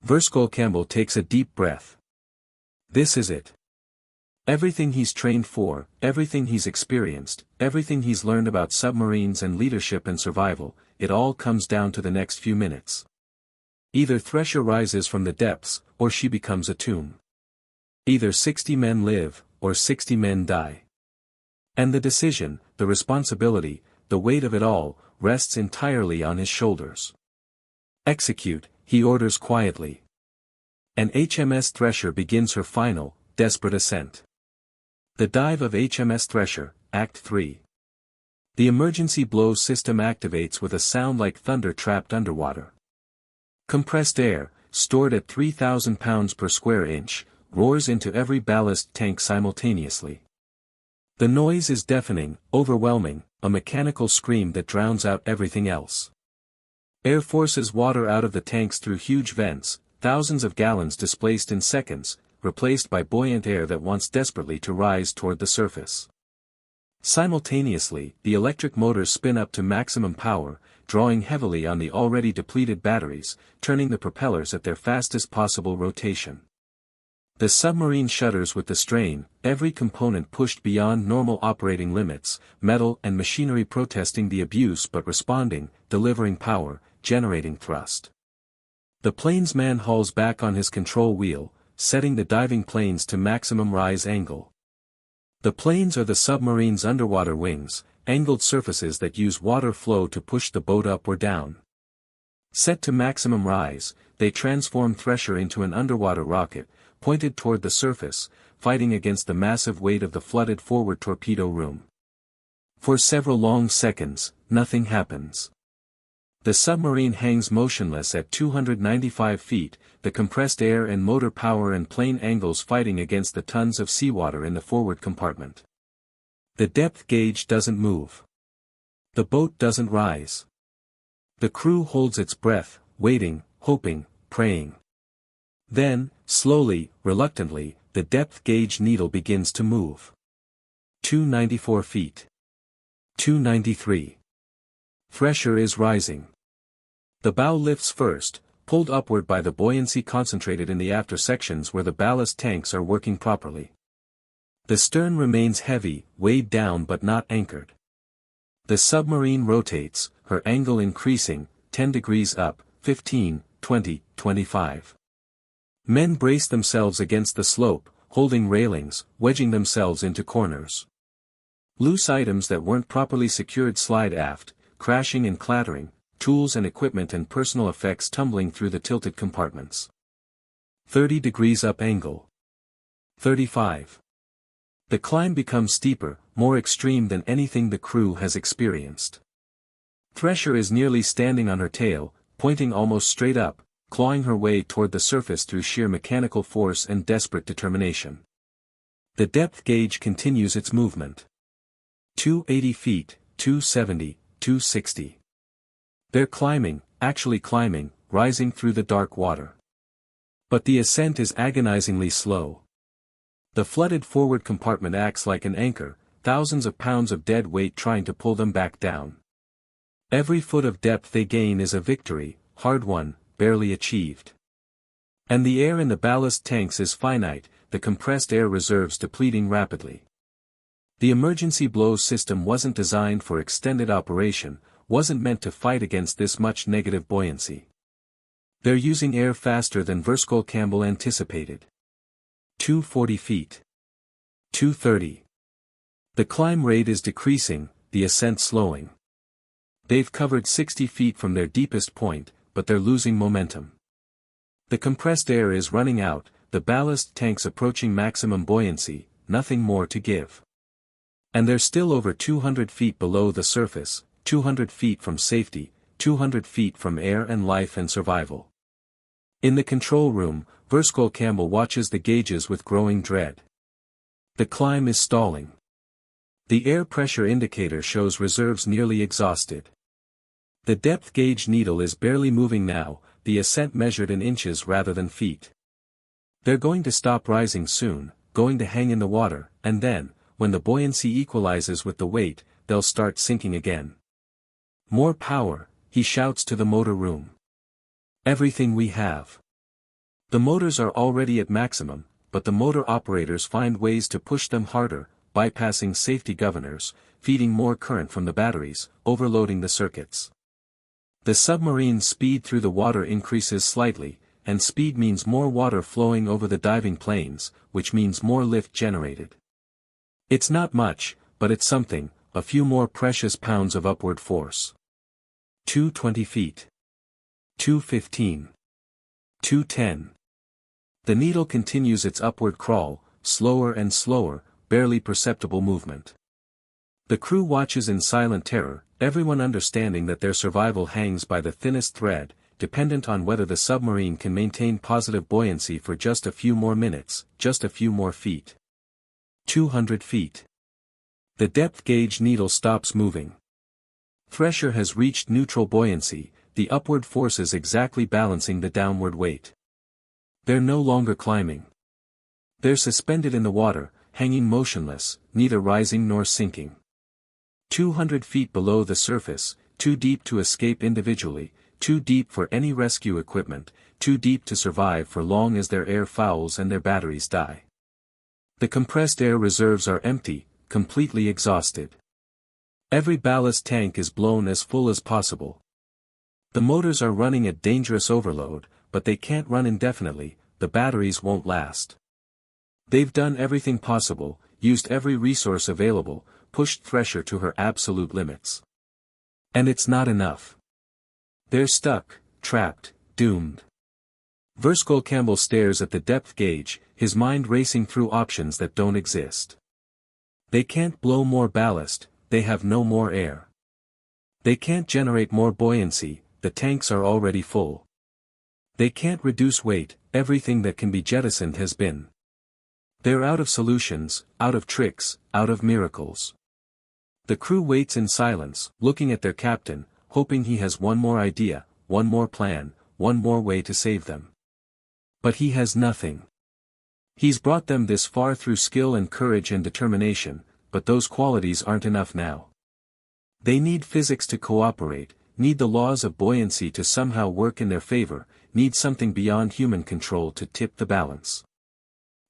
Verskol Campbell takes a deep breath. This is it. Everything he's trained for, everything he's experienced, everything he's learned about submarines and leadership and survival, it all comes down to the next few minutes. Either Thresher rises from the depths, or she becomes a tomb. Either 60 men live, or 60 men die. And the decision, the responsibility, the weight of it all, rests entirely on his shoulders. "Execute," he orders quietly. And HMS Thresher begins her final, desperate ascent. The dive of HMS Thresher, Act 3. The emergency blow system activates with a sound like thunder trapped underwater. Compressed air, stored at 3,000 pounds per square inch, roars into every ballast tank simultaneously. The noise is deafening, overwhelming, a mechanical scream that drowns out everything else. Air forces water out of the tanks through huge vents, thousands of gallons displaced in seconds, replaced by buoyant air that wants desperately to rise toward the surface. Simultaneously, the electric motors spin up to maximum power, drawing heavily on the already depleted batteries, turning the propellers at their fastest possible rotation. The submarine shudders with the strain, every component pushed beyond normal operating limits, metal and machinery protesting the abuse but responding, delivering power, generating thrust. The plainsman hauls back on his control wheel, setting the diving planes to maximum rise angle. The planes are the submarine's underwater wings, angled surfaces that use water flow to push the boat up or down. Set to maximum rise, they transform Thresher into an underwater rocket, pointed toward the surface, fighting against the massive weight of the flooded forward torpedo room. For several long seconds, nothing happens. The submarine hangs motionless at 295 feet, the compressed air and motor power and plane angles fighting against the tons of seawater in the forward compartment. The depth gauge doesn't move. The boat doesn't rise. The crew holds its breath, waiting, hoping, praying. Then, slowly, reluctantly, the depth gauge needle begins to move. 294 feet. 293. Thresher is rising. The bow lifts first, pulled upward by the buoyancy concentrated in the after sections where the ballast tanks are working properly. The stern remains heavy, weighed down but not anchored. The submarine rotates, her angle increasing, 10 degrees up, 15, 20, 25. Men brace themselves against the slope, holding railings, wedging themselves into corners. Loose items that weren't properly secured slide aft, crashing and clattering, tools and equipment and personal effects tumbling through the tilted compartments. 30 degrees up angle. 35. The climb becomes steeper, more extreme than anything the crew has experienced. Thresher is nearly standing on her tail, pointing almost straight up, clawing her way toward the surface through sheer mechanical force and desperate determination. The depth gauge continues its movement. 280 feet, 270, 260. They're climbing, actually climbing, rising through the dark water. But the ascent is agonizingly slow. The flooded forward compartment acts like an anchor, thousands of pounds of dead weight trying to pull them back down. Every foot of depth they gain is a victory, hard won, barely achieved. And the air in the ballast tanks is finite, the compressed air reserves depleting rapidly. The emergency blow system wasn't designed for extended operation, wasn't meant to fight against this much negative buoyancy. They're using air faster than Verskol Campbell anticipated. 240 feet. 230. The climb rate is decreasing, the ascent slowing. They've covered 60 feet from their deepest point, but they're losing momentum. The compressed air is running out, the ballast tanks approaching maximum buoyancy, nothing more to give. And they're still over 200 feet below the surface, 200 feet from safety, 200 feet from air and life and survival. In the control room, Verskol Campbell watches the gauges with growing dread. The climb is stalling. The air pressure indicator shows reserves nearly exhausted. The depth gauge needle is barely moving now, the ascent measured in inches rather than feet. They're going to stop rising soon, going to hang in the water, and then, when the buoyancy equalizes with the weight, they'll start sinking again. More power, he shouts to the motor room. Everything we have. The motors are already at maximum, but the motor operators find ways to push them harder, bypassing safety governors, feeding more current from the batteries, overloading the circuits. The submarine's speed through the water increases slightly, and speed means more water flowing over the diving planes, which means more lift generated. It's not much, but it's something, a few more precious pounds of upward force. 220 feet. 215. 210. The needle continues its upward crawl, slower and slower, barely perceptible movement. The crew watches in silent terror, everyone understanding that their survival hangs by the thinnest thread, dependent on whether the submarine can maintain positive buoyancy for just a few more minutes, just a few more feet. 200 feet. The depth gauge needle stops moving. Thresher has reached neutral buoyancy, the upward forces exactly balancing the downward weight. They're no longer climbing. They're suspended in the water, hanging motionless, neither rising nor sinking. 200 feet below the surface, too deep to escape individually, too deep for any rescue equipment, too deep to survive for long as their air fouls and their batteries die. The compressed air reserves are empty, completely exhausted. Every ballast tank is blown as full as possible. The motors are running at dangerous overload, but they can't run indefinitely, the batteries won't last. They've done everything possible, used every resource available, pushed Thresher to her absolute limits. And it's not enough. They're stuck, trapped, doomed. Verskol Campbell stares at the depth gauge, his mind racing through options that don't exist. They can't blow more ballast, they have no more air. They can't generate more buoyancy, the tanks are already full. They can't reduce weight, everything that can be jettisoned has been. They're out of solutions, out of tricks, out of miracles. The crew waits in silence, looking at their captain, hoping he has one more idea, one more plan, one more way to save them. But he has nothing. He's brought them this far through skill and courage and determination, but those qualities aren't enough now. They need physics to cooperate, need the laws of buoyancy to somehow work in their favor, need something beyond human control to tip the balance.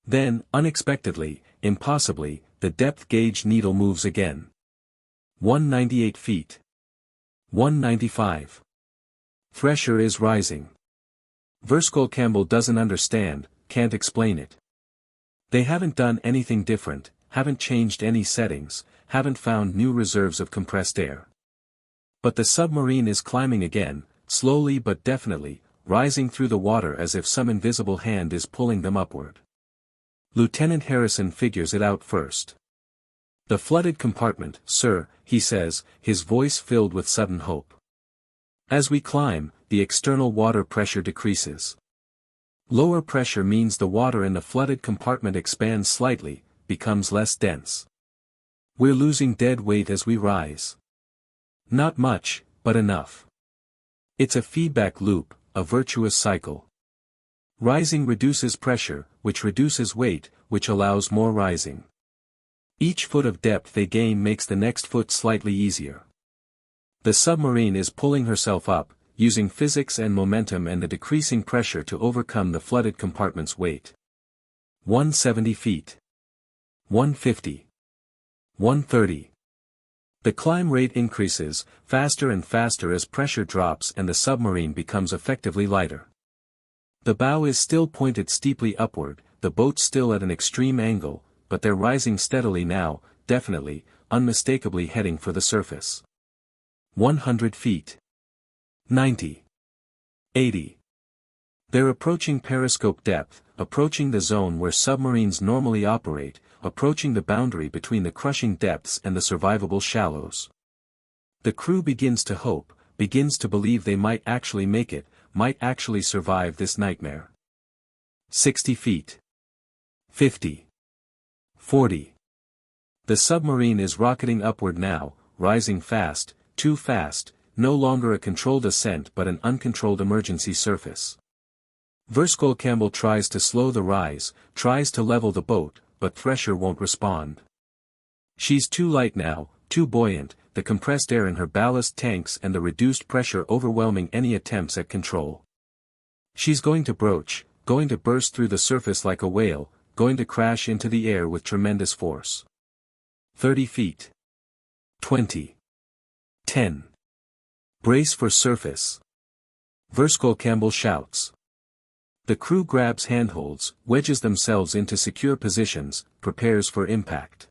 Then, unexpectedly, impossibly, the depth gauge needle moves again. 198 feet. 195. Thresher is rising. Verskol Campbell doesn't understand, can't explain it. They haven't done anything different, haven't changed any settings, haven't found new reserves of compressed air. But the submarine is climbing again, slowly but definitely, rising through the water as if some invisible hand is pulling them upward. Lieutenant Harrison figures it out first. The flooded compartment, sir, he says, his voice filled with sudden hope. As we climb, the external water pressure decreases. Lower pressure means the water in the flooded compartment expands slightly, becomes less dense. We're losing dead weight as we rise. Not much, but enough. It's a feedback loop, a virtuous cycle. Rising reduces pressure, which reduces weight, which allows more rising. Each foot of depth they gain makes the next foot slightly easier. The submarine is pulling herself up, using physics and momentum and the decreasing pressure to overcome the flooded compartment's weight. 170 feet. 150. 130. The climb rate increases, faster and faster as pressure drops and the submarine becomes effectively lighter. The bow is still pointed steeply upward, the boat still at an extreme angle, but they're rising steadily now, definitely, unmistakably heading for the surface. 100 feet. 90. 80. They're approaching periscope depth, approaching the zone where submarines normally operate, approaching the boundary between the crushing depths and the survivable shallows. The crew begins to hope, begins to believe they might actually make it, might actually survive this nightmare. 60 feet. 50. 40. The submarine is rocketing upward now, rising fast, too fast, no longer a controlled ascent but an uncontrolled emergency surface. Verskol Campbell tries to slow the rise, tries to level the boat, but Thresher won't respond. She's too light now, too buoyant, the compressed air in her ballast tanks and the reduced pressure overwhelming any attempts at control. She's going to broach, going to burst through the surface like a whale, going to crash into the air with tremendous force. 30 feet. 20. 10. Brace for surface. Verskol Campbell shouts. The crew grabs handholds, wedges themselves into secure positions, prepares for impact.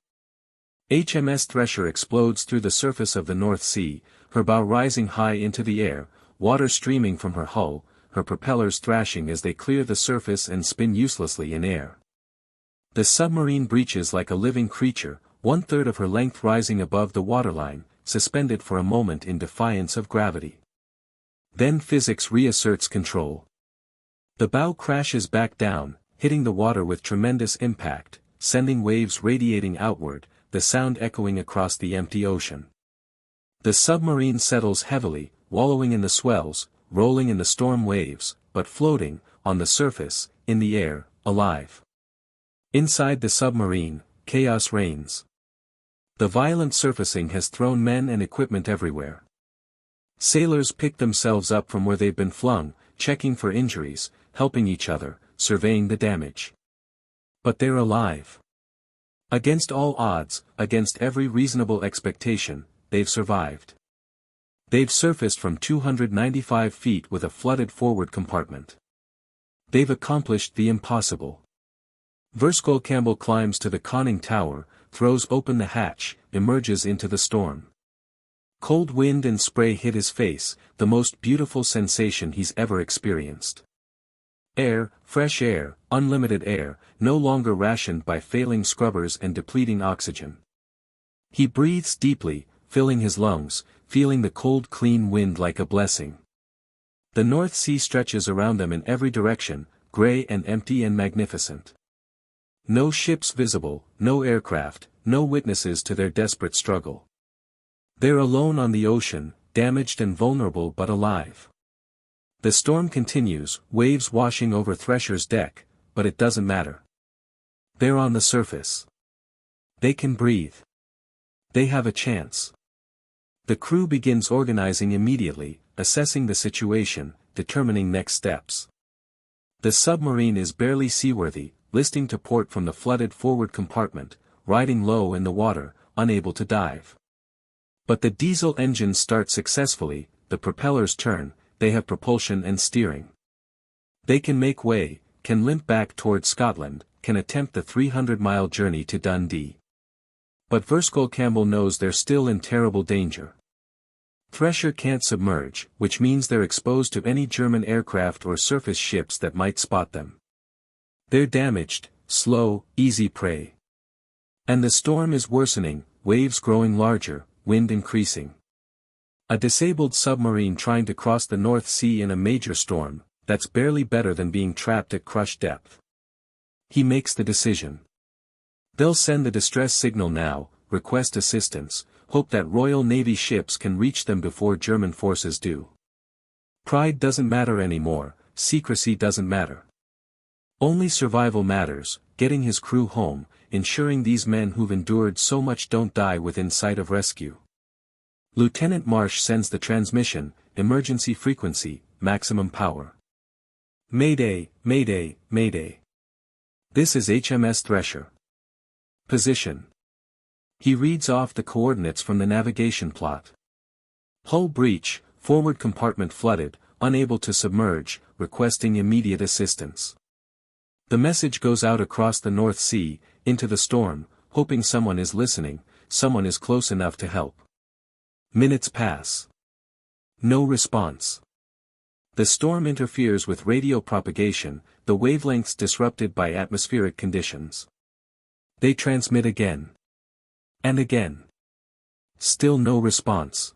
HMS Thresher explodes through the surface of the North Sea, her bow rising high into the air, water streaming from her hull, her propellers thrashing as they clear the surface and spin uselessly in air. The submarine breaches like a living creature, 1/3 of her length rising above the waterline, suspended for a moment in defiance of gravity. Then physics reasserts control. The bow crashes back down, hitting the water with tremendous impact, sending waves radiating outward, the sound echoing across the empty ocean. The submarine settles heavily, wallowing in the swells, rolling in the storm waves, but floating, on the surface, in the air, alive. Inside the submarine, chaos reigns. The violent surfacing has thrown men and equipment everywhere. Sailors pick themselves up from where they've been flung, checking for injuries, helping each other, surveying the damage. But they're alive. Against all odds, against every reasonable expectation, they've survived. They've surfaced from 295 feet with a flooded forward compartment. They've accomplished the impossible. Verskol Campbell climbs to the conning tower, throws open the hatch, emerges into the storm. Cold wind and spray hit his face, the most beautiful sensation he's ever experienced. Air, fresh air, unlimited air, no longer rationed by failing scrubbers and depleting oxygen. He breathes deeply, filling his lungs, feeling the cold clean wind like a blessing. The North Sea stretches around them in every direction, grey and empty and magnificent. No ships visible, no aircraft, no witnesses to their desperate struggle. They're alone on the ocean, damaged and vulnerable but alive. The storm continues, waves washing over Thresher's deck, but it doesn't matter. They're on the surface. They can breathe. They have a chance. The crew begins organizing immediately, assessing the situation, determining next steps. The submarine is barely seaworthy, listing to port from the flooded forward compartment, riding low in the water, unable to dive. But the diesel engines start successfully, the propellers turn, they have propulsion and steering. They can make way, can limp back toward Scotland, can attempt the 300-mile journey to Dundee. But Verskol Campbell knows they're still in terrible danger. Thresher can't submerge, which means they're exposed to any German aircraft or surface ships that might spot them. They're damaged, slow, easy prey. And the storm is worsening, waves growing larger, wind increasing. A disabled submarine trying to cross the North Sea in a major storm, that's barely better than being trapped at crush depth. He makes the decision. They'll send the distress signal now, request assistance, hope that Royal Navy ships can reach them before German forces do. Pride doesn't matter anymore, secrecy doesn't matter. Only survival matters, getting his crew home, ensuring these men who've endured so much don't die within sight of rescue. Lieutenant Marsh sends the transmission, emergency frequency, maximum power. Mayday, mayday, mayday. This is HMS Thresher. Position. He reads off the coordinates from the navigation plot. Hull breach, forward compartment flooded, unable to submerge, requesting immediate assistance. The message goes out across the North Sea, into the storm, hoping someone is listening, someone is close enough to help. Minutes pass. No response. The storm interferes with radio propagation, the wavelengths disrupted by atmospheric conditions. They transmit again. And again. Still no response.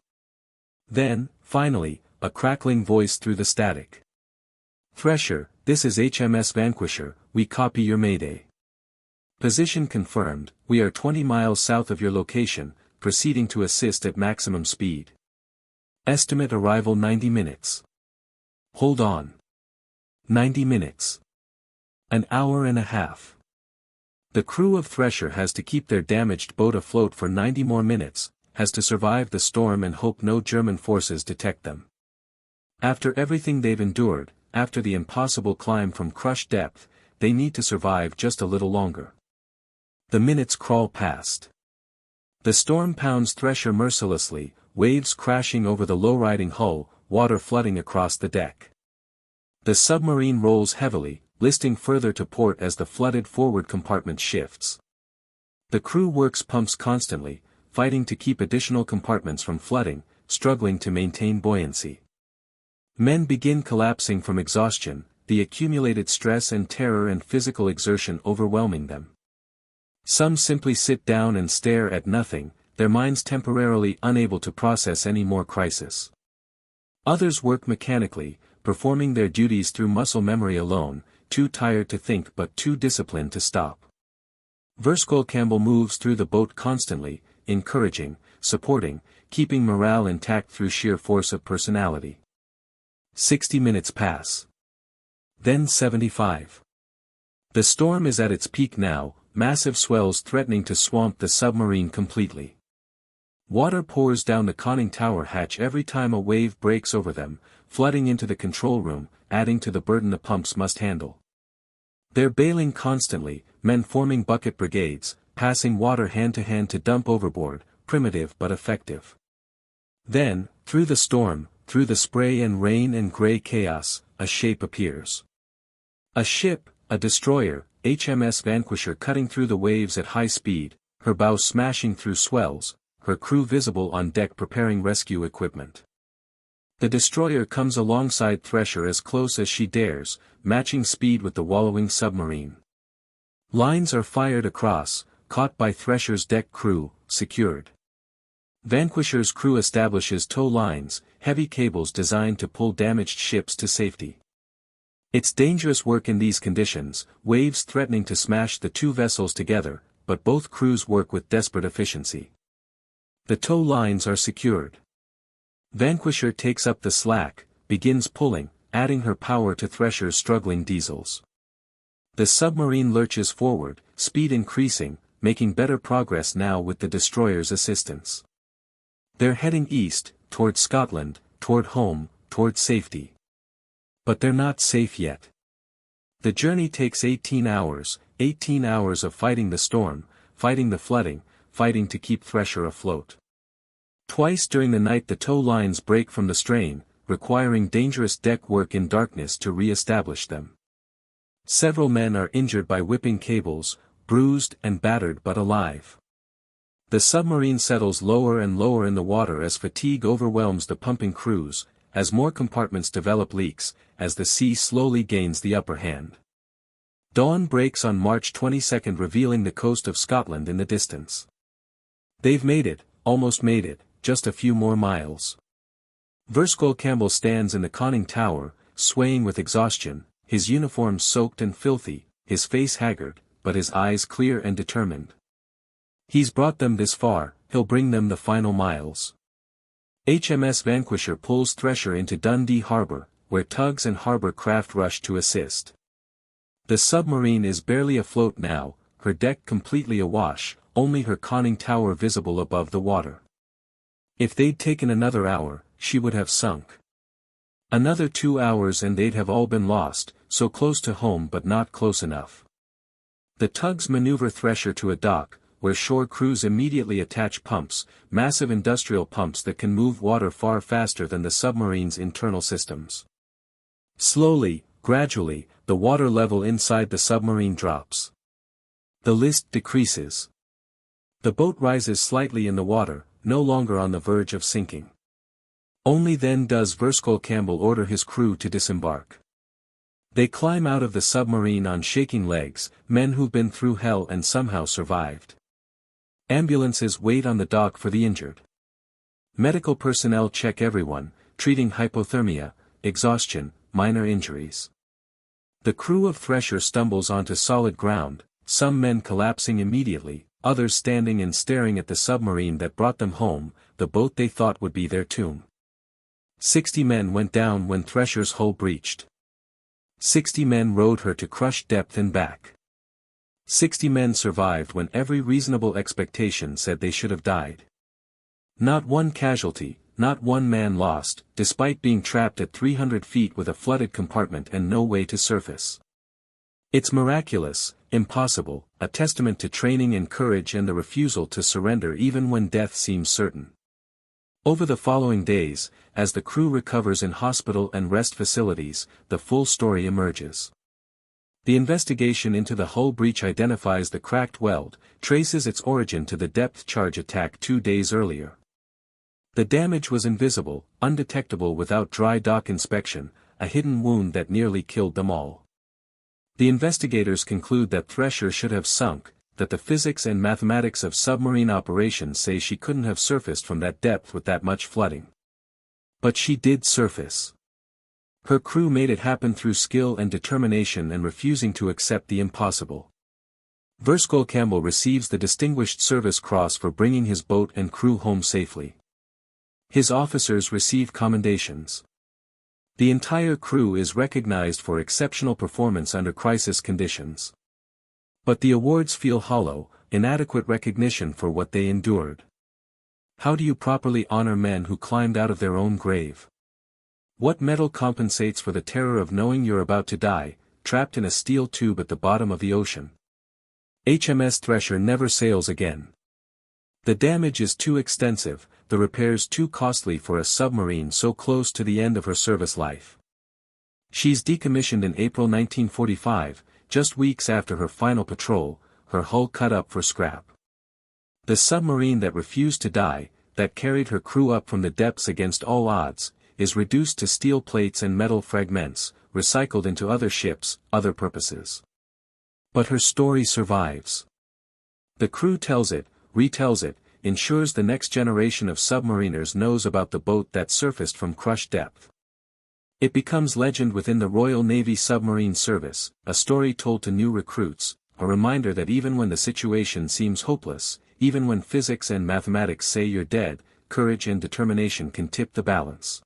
Then, finally, a crackling voice through the static. Thresher, this is HMS Vanquisher, we copy your mayday. Position confirmed, we are 20 miles south of your location, proceeding to assist at maximum speed. Estimate arrival 90 minutes. Hold on. 90 minutes. An hour and a half. The crew of Thresher has to keep their damaged boat afloat for 90 more minutes, has to survive the storm and hope no German forces detect them. After everything they've endured, after the impossible climb from crushed depth, they need to survive just a little longer. The minutes crawl past. The storm pounds Thresher mercilessly, waves crashing over the low-riding hull, water flooding across the deck. The submarine rolls heavily, listing further to port as the flooded forward compartment shifts. The crew works pumps constantly, fighting to keep additional compartments from flooding, struggling to maintain buoyancy. Men begin collapsing from exhaustion, the accumulated stress and terror and physical exertion overwhelming them. Some simply sit down and stare at nothing, their minds temporarily unable to process any more crisis. Others work mechanically, performing their duties through muscle memory alone, too tired to think but too disciplined to stop. Verskol Campbell moves through the boat constantly, encouraging, supporting, keeping morale intact through sheer force of personality. 60 minutes pass. Then 75. The storm is at its peak now, massive swells threatening to swamp the submarine completely. Water pours down the conning tower hatch every time a wave breaks over them, flooding into the control room, adding to the burden the pumps must handle. They're bailing constantly, men forming bucket brigades, passing water hand to hand to dump overboard, primitive but effective. Then, through the storm, through the spray and rain and grey chaos, a shape appears. A ship, a destroyer, HMS Vanquisher cutting through the waves at high speed, her bow smashing through swells, her crew visible on deck preparing rescue equipment. The destroyer comes alongside Thresher as close as she dares, matching speed with the wallowing submarine. Lines are fired across, caught by Thresher's deck crew, secured. Vanquisher's crew establishes tow lines, heavy cables designed to pull damaged ships to safety. It's dangerous work in these conditions, waves threatening to smash the two vessels together, but both crews work with desperate efficiency. The tow lines are secured. Vanquisher takes up the slack, begins pulling, adding her power to Thresher's struggling diesels. The submarine lurches forward, speed increasing, making better progress now with the destroyer's assistance. They're heading east, toward Scotland, toward home, toward safety. But they're not safe yet. The journey takes 18 hours of fighting the storm, fighting the flooding, fighting to keep Thresher afloat. Twice during the night the tow lines break from the strain, requiring dangerous deck work in darkness to re-establish them. Several men are injured by whipping cables, bruised and battered but alive. The submarine settles lower and lower in the water as fatigue overwhelms the pumping crews, as more compartments develop leaks, as the sea slowly gains the upper hand. Dawn breaks on March 22, revealing the coast of Scotland in the distance. They've made it, almost made it, just a few more miles. Verskol Campbell stands in the conning tower, swaying with exhaustion, his uniform soaked and filthy, his face haggard, but his eyes clear and determined. He's brought them this far, he'll bring them the final miles. HMS Vanquisher pulls Thresher into Dundee Harbor, where tugs and harbor craft rush to assist. The submarine is barely afloat now, her deck completely awash, only her conning tower visible above the water. If they'd taken another hour, she would have sunk. Another 2 hours and they'd have all been lost, so close to home but not close enough. The tugs maneuver Thresher to a dock, where shore crews immediately attach pumps, massive industrial pumps that can move water far faster than the submarine's internal systems. Slowly, gradually, the water level inside the submarine drops. The list decreases. The boat rises slightly in the water, no longer on the verge of sinking. Only then does Verskol Campbell order his crew to disembark. They climb out of the submarine on shaking legs, men who've been through hell and somehow survived. Ambulances wait on the dock for the injured. Medical personnel check everyone, treating hypothermia, exhaustion, minor injuries. The crew of Thresher stumbles onto solid ground, some men collapsing immediately, others standing and staring at the submarine that brought them home, the boat they thought would be their tomb. 60 men went down when Thresher's hull breached. 60 men rowed her to crushed depth and back. 60 men survived when every reasonable expectation said they should have died. Not one casualty, not one man lost, despite being trapped at 300 feet with a flooded compartment and no way to surface. It's miraculous, impossible, a testament to training and courage and the refusal to surrender even when death seems certain. Over the following days, as the crew recovers in hospital and rest facilities, the full story emerges. The investigation into the hull breach identifies the cracked weld, traces its origin to the depth charge attack 2 days earlier. The damage was invisible, undetectable without dry dock inspection, a hidden wound that nearly killed them all. The investigators conclude that Thresher should have sunk, that the physics and mathematics of submarine operations say she couldn't have surfaced from that depth with that much flooding. But she did surface. Her crew made it happen through skill and determination and refusing to accept the impossible. Verskol Campbell receives the Distinguished Service Cross for bringing his boat and crew home safely. His officers receive commendations. The entire crew is recognized for exceptional performance under crisis conditions. But the awards feel hollow, inadequate recognition for what they endured. How do you properly honor men who climbed out of their own grave? What medal compensates for the terror of knowing you're about to die, trapped in a steel tube at the bottom of the ocean? HMS Thresher never sails again. The damage is too extensive, the repairs too costly for a submarine so close to the end of her service life. She's decommissioned in April 1945, just weeks after her final patrol, her hull cut up for scrap. The submarine that refused to die, that carried her crew up from the depths against all odds, is reduced to steel plates and metal fragments, recycled into other ships, other purposes. But her story survives. The crew tells it, retells it, ensures the next generation of submariners knows about the boat that surfaced from crushed depth. It becomes legend within the Royal Navy Submarine Service, a story told to new recruits, a reminder that even when the situation seems hopeless, even when physics and mathematics say you're dead, courage and determination can tip the balance.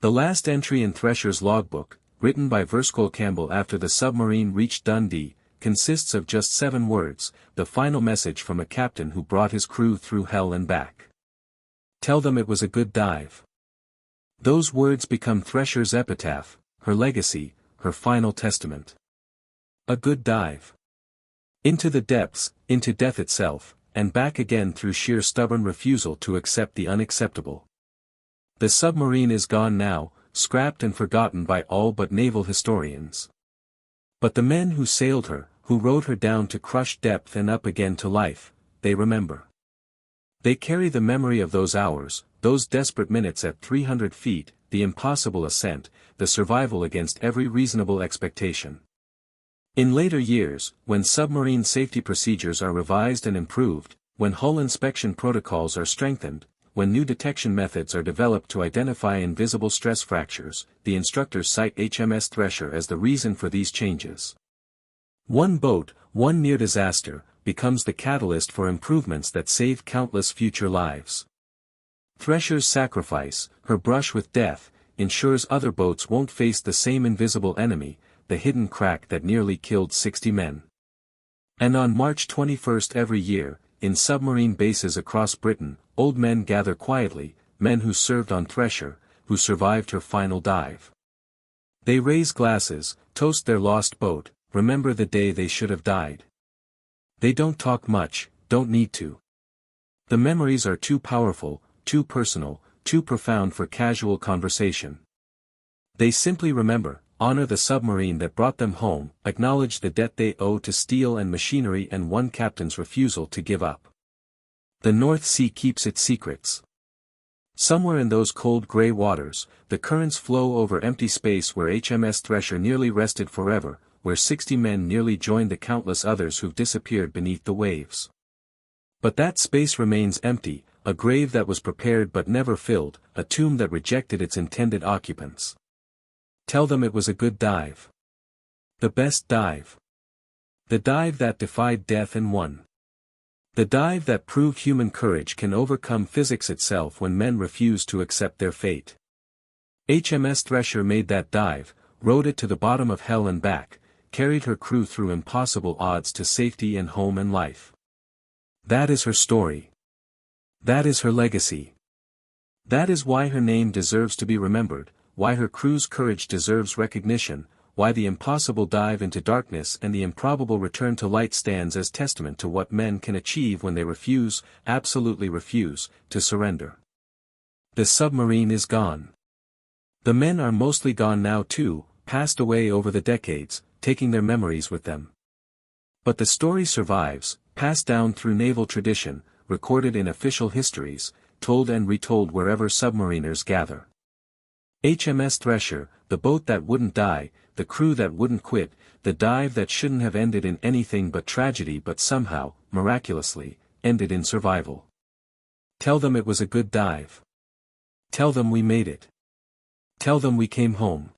The last entry in Thresher's logbook, written by Verskol Campbell after the submarine reached Dundee, consists of just 7 words, the final message from a captain who brought his crew through hell and back. Tell them it was a good dive. Those words become Thresher's epitaph, her legacy, her final testament. A good dive. Into the depths, into death itself, and back again through sheer stubborn refusal to accept the unacceptable. The submarine is gone now, scrapped and forgotten by all but naval historians. But the men who sailed her, who rode her down to crushed depth and up again to life, they remember. They carry the memory of those hours, those desperate minutes at 300 feet, the impossible ascent, the survival against every reasonable expectation. In later years, when submarine safety procedures are revised and improved, when hull inspection protocols are strengthened, when new detection methods are developed to identify invisible stress fractures, the instructors cite HMS Thresher as the reason for these changes. One boat, one near disaster, becomes the catalyst for improvements that save countless future lives. Thresher's sacrifice, her brush with death, ensures other boats won't face the same invisible enemy, the hidden crack that nearly killed 60 men. And on March 21st every year, in submarine bases across Britain, old men gather quietly, men who served on Thresher, who survived her final dive. They raise glasses, toast their lost boat, remember the day they should have died. They don't talk much, don't need to. The memories are too powerful, too personal, too profound for casual conversation. They simply remember, honor the submarine that brought them home, acknowledge the debt they owe to steel and machinery and one captain's refusal to give up. The North Sea keeps its secrets. Somewhere in those cold grey waters, the currents flow over empty space where HMS Thresher nearly rested forever, where 60 men nearly joined the countless others who've disappeared beneath the waves. But that space remains empty, a grave that was prepared but never filled, a tomb that rejected its intended occupants. Tell them it was a good dive. The best dive. The dive that defied death and won. The dive that proved human courage can overcome physics itself when men refuse to accept their fate. HMS Thresher made that dive, rode it to the bottom of hell and back, carried her crew through impossible odds to safety and home and life. That is her story. That is her legacy. That is why her name deserves to be remembered, why her crew's courage deserves recognition, why the impossible dive into darkness and the improbable return to light stands as testament to what men can achieve when they refuse, absolutely refuse, to surrender. The submarine is gone. The men are mostly gone now too, passed away over the decades, taking their memories with them. But the story survives, passed down through naval tradition, recorded in official histories, told and retold wherever submariners gather. HMS Thresher, the boat that wouldn't die, the crew that wouldn't quit, the dive that shouldn't have ended in anything but tragedy but somehow, miraculously, ended in survival. Tell them it was a good dive. Tell them we made it. Tell them we came home.